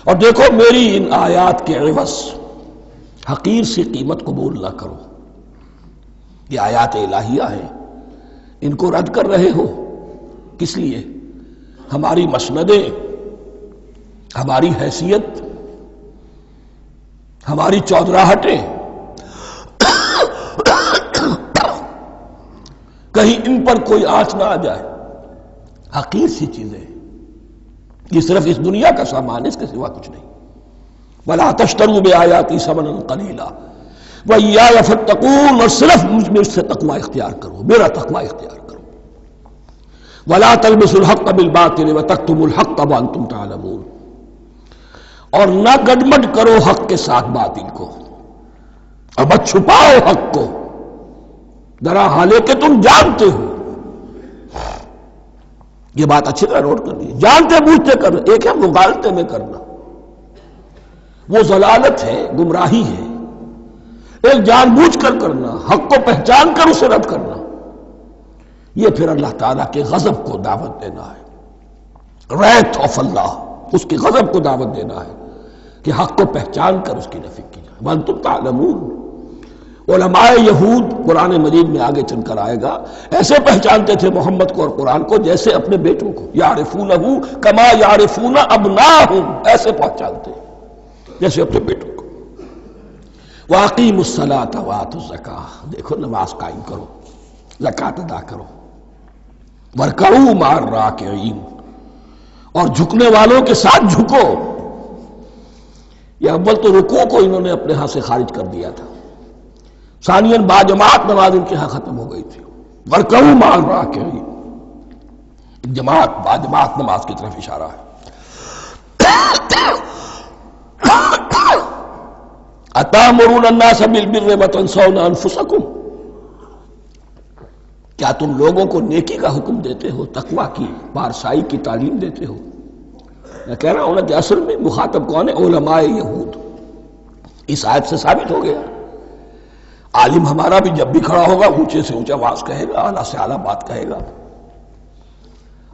اور دیکھو میری ان آیات کے عوض حقیر سی قیمت قبول نہ کرو۔ یہ آیات الہیہ ہیں، ان کو رد کر رہے ہو کس لیے؟ ہماری مسندیں، ہماری حیثیت، ہماری چودراہٹیں، کہیں ان پر کوئی آنچ نہ آ جائے۔ حقیر سی چیزیں، یہ صرف اس دنیا کا سامان ہے، اس کے سوا کچھ نہیں۔ وَلَا تَشْتَرُوا بِآيَاتِي ثَمَنًا قَلِيلًا وَإِيَّايَ فَاتَّقُونِ، اور صرف مجھ سے تقوی اختیار کرو، میرا تقوی اختیار کرو۔ وَلَا تَلْبِسُوا الْحَقَّ بِالْبَاطِلِ وَتَكْتُمُوا الْحَقَّ وَأَنْتُمْ تَعْلَمُونَ، اور نہ گڈمڈ کرو حق کے ساتھ باطل کو، اور مت چھپاؤ حق کو، ذرا حالے کہ تم جانتے ہو۔ یہ بات اچھی طرح نوٹ کر لیجیے، جانتے بوجھتے کرنا، ایک ہے مغالطے میں کرنا، وہ ضلالت ہے، گمراہی ہے۔ ایک جان بوجھ کر کرنا، حق کو پہچان کر اسے رد کرنا، یہ پھر اللہ تعالیٰ کے غضب کو دعوت دینا ہے، wrath of اللہ، اس کے غضب کو دعوت دینا ہے کہ حق کو پہچان کر اس کی نفی کی جائے۔ وَأَنْتُمْ تَعْلَمُونَ، علماء یہود قرآن مجید میں آگے چل کر آئے گا ایسے پہچانتے تھے محمد کو اور قرآن کو جیسے اپنے بیٹوں کو، یعرفونہ کما یعرفون ابناہم، ایسے پہچانتے جیسے اپنے بیٹوں کو۔ وَأَقِیمُوا الصَّلَاةَ وَآتُوا الزَّکَاةَ، دیکھو نماز قائم کرو، زکوٰۃ ادا کرو، وَارْکَعُوا مَعَ الرَّاکِعِینَ، اور جھکنے والوں کے ساتھ جھکو۔ یہ اول تو رکوع کو انہوں نے اپنے ہاں سے خارج کر دیا تھا، ثانیاً باجماعت نماز ان کے ہاں ختم ہو گئی تھی۔ وَارْکَعُوا مَعَ الرَّاکِعِینَ، جماعت باجماعت نماز کی طرف اشارہ ہے۔ أَتَأْمُرُونَ النَّاسَ بِالْبِرِّ وَتَنْسَوْنَ أَنفُسَكُمْ، کیا تم لوگوں کو نیکی کا حکم دیتے ہو، تقویٰ کی، پارسائی کی تعلیم دیتے ہو؟ میں کہہ رہا ہوں نا کہ اصل میں مخاطب کون ہے؟ علماء یہود۔ اس آیت سے ثابت ہو گیا عالم ہمارا بھی جب بھی کھڑا ہوگا اونچے سے اونچا بات کہے گا، اعلیٰ سے اعلیٰ بات کہے گا۔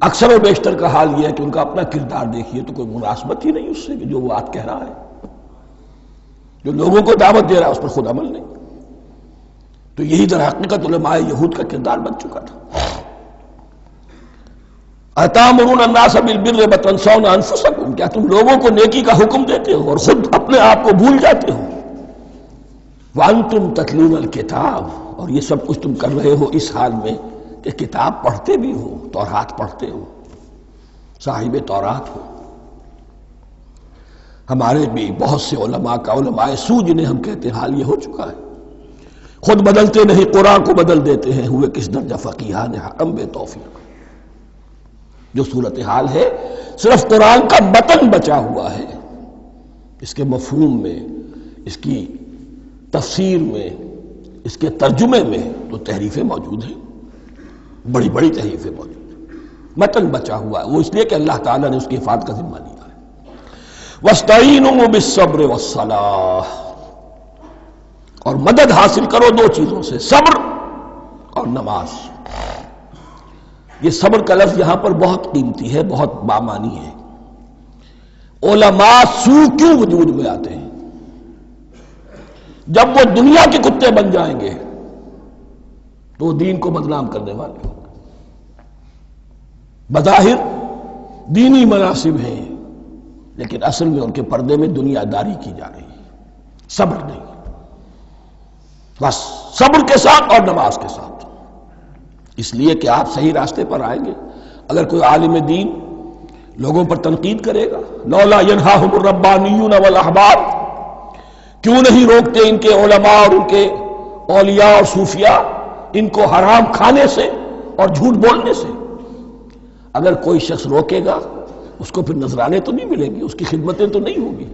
اکثر و بیشتر کا حال یہ ہے کہ ان کا اپنا کردار دیکھیے تو کوئی مناسبت ہی نہیں اس سے کہ جو وہ بات کہہ رہا ہے، جو لوگوں کو دعوت دے رہا ہے اس پر خود عمل نہیں۔ تو یہی در حقیقت علماء یہود کا کردار بن چکا تھا۔ أَتَأْمُرُونَ النَّاسَ بِالْبِرِّ وَتَنْسَوْنَ أَنفُسَكُمْ، کیا تم لوگوں کو نیکی کا حکم دیتے ہو اور خود اپنے آپ کو بھول جاتے ہو؟ وَأَنْتُمْ تَتْلُونَ الْكِتَابَ، اور یہ سب کچھ تم کر رہے ہو اس حال میں کہ کتاب پڑھتے بھی ہو، تورات پڑھتے ہو، صاحب تورات ہو۔ ہمارے بھی بہت سے علماء کا علماء سو جنہیں ہم کہتے ہیں حال یہ ہو چکا ہے، خود بدلتے نہیں قرآن کو بدل دیتے ہیں، ہوئے کس درجہ فقیہان حکم بے توفیق۔ جو صورتحال ہے صرف قرآن کا متن بچا ہوا ہے، اس کے مفہوم میں، اس کی تفسیر میں، اس کے ترجمے میں تو تحریفیں موجود ہیں، بڑی بڑی تحریفیں موجود ہیں، متن بچا ہوا ہے، وہ اس لیے کہ اللہ تعالیٰ نے اس کی حفاظت کا ذمہ لیا ہے۔ وَاسْتَعِینُوا بِالصَّبْرِ وَالصَّلَاةِ، اور مدد حاصل کرو دو چیزوں سے، صبر اور نماز۔ یہ صبر کا لفظ یہاں پر بہت قیمتی ہے، بہت بامانی ہے۔ علماء سو کیوں وجود میں آتے ہیں؟ جب وہ دنیا کے کتے بن جائیں گے تو وہ دین کو بدنام کرنے والے ہوں گے۔ بظاہر دینی مناسب ہیں لیکن اصل میں ان کے پردے میں دنیا داری کی جا رہی ہے، صبر نہیں، بس صبر کے ساتھ اور نماز کے ساتھ، اس لیے کہ آپ صحیح راستے پر آئیں گے۔ اگر کوئی عالم دین لوگوں پر تنقید کرے گا، لولا ینہاہم الربانیون والاحبار، کیوں نہیں روکتے ان کے علماء اور ان کے اولیاء اور صوفیاء ان کو حرام کھانے سے اور جھوٹ بولنے سے؟ اگر کوئی شخص روکے گا اس کو پھر نذرانے تو نہیں ملیں گی، اس کی خدمتیں تو نہیں ہوگی۔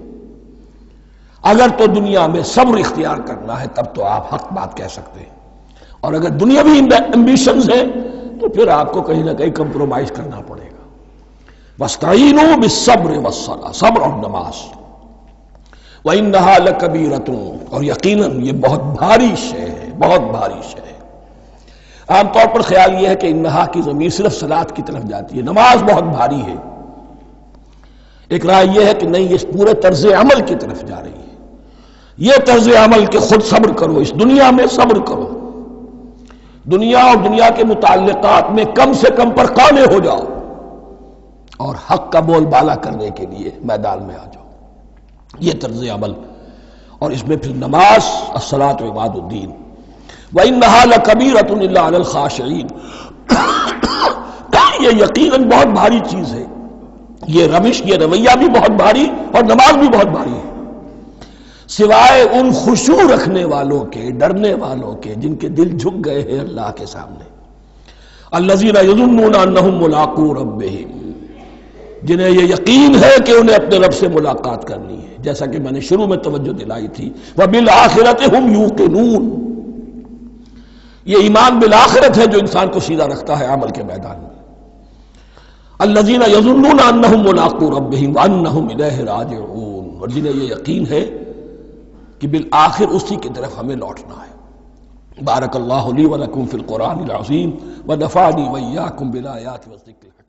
اگر تو دنیا میں صبر اختیار کرنا ہے تب تو آپ حق بات کہہ سکتے ہیں، اور اگر دنیاوی ایمبیشنز ہیں تو پھر آپ کو کہیں نہ کہیں کمپرومائز کرنا پڑے گا۔ وَاسْتَعِینُوا بِالصَّبْرِ وَالصَّلَاةِ، صبر اور نماز۔ وَإِنَّهَا لَكَبِیرَةٌ، اور یقیناً یہ بہت بھاری شے ہے، بہت بھاری شے ہے۔ عام طور پر خیال یہ ہے کہ انہا کی ضمیر صرف صلاۃ کی طرف جاتی ہے، نماز بہت بھاری ہے۔ ایک رائے یہ ہے کہ نہیں، یہ پورے طرز عمل کی طرف جا رہی ہے، یہ طرز عمل کہ خود صبر کرو، اس دنیا میں صبر کرو، دنیا اور دنیا کے متعلقات میں کم سے کم پر قانع ہو جاؤ اور حق کا بول بالا کرنے کے لیے میدان میں آ جاؤ، یہ طرز عمل۔ اور اس میں پھر نماز، الصلاۃ عماد الدین۔ وَإِنَّهَا لَكَبِیرَةٌ إِلَّا عَلَى الْخَاشِعِینَ، یہ یقیناً بہت بھاری چیز ہے، یہ روش، یہ رویہ بھی بہت بھاری اور نماز بھی بہت بھاری ہے، سوائے ان خشوع رکھنے والوں کے، ڈرنے والوں کے جن کے دل جھک گئے ہیں اللہ کے سامنے۔ الذین یظنون انہم ملاقو ربہم، جنہیں یہ یقین ہے کہ انہیں اپنے رب سے ملاقات کرنی ہے، جیسا کہ میں نے شروع میں توجہ دلائی تھی، وبالآخرۃ ہم یوقنون، یہ ایمان بالآخرت ہے جو انسان کو سیدھا رکھتا ہے عمل کے میدان میں۔ الذین یظنون انہم ملاقو ربہم وانہم الیہ راجعون، اور جنہیں یہ یقین ہے کہ بالآخر اسی کی طرف ہمیں لوٹنا ہے۔ بارک اللہ لی ولکم فی القرآن العظیم ونفعنی وإیاکم بالآیات والذکر الحکیم۔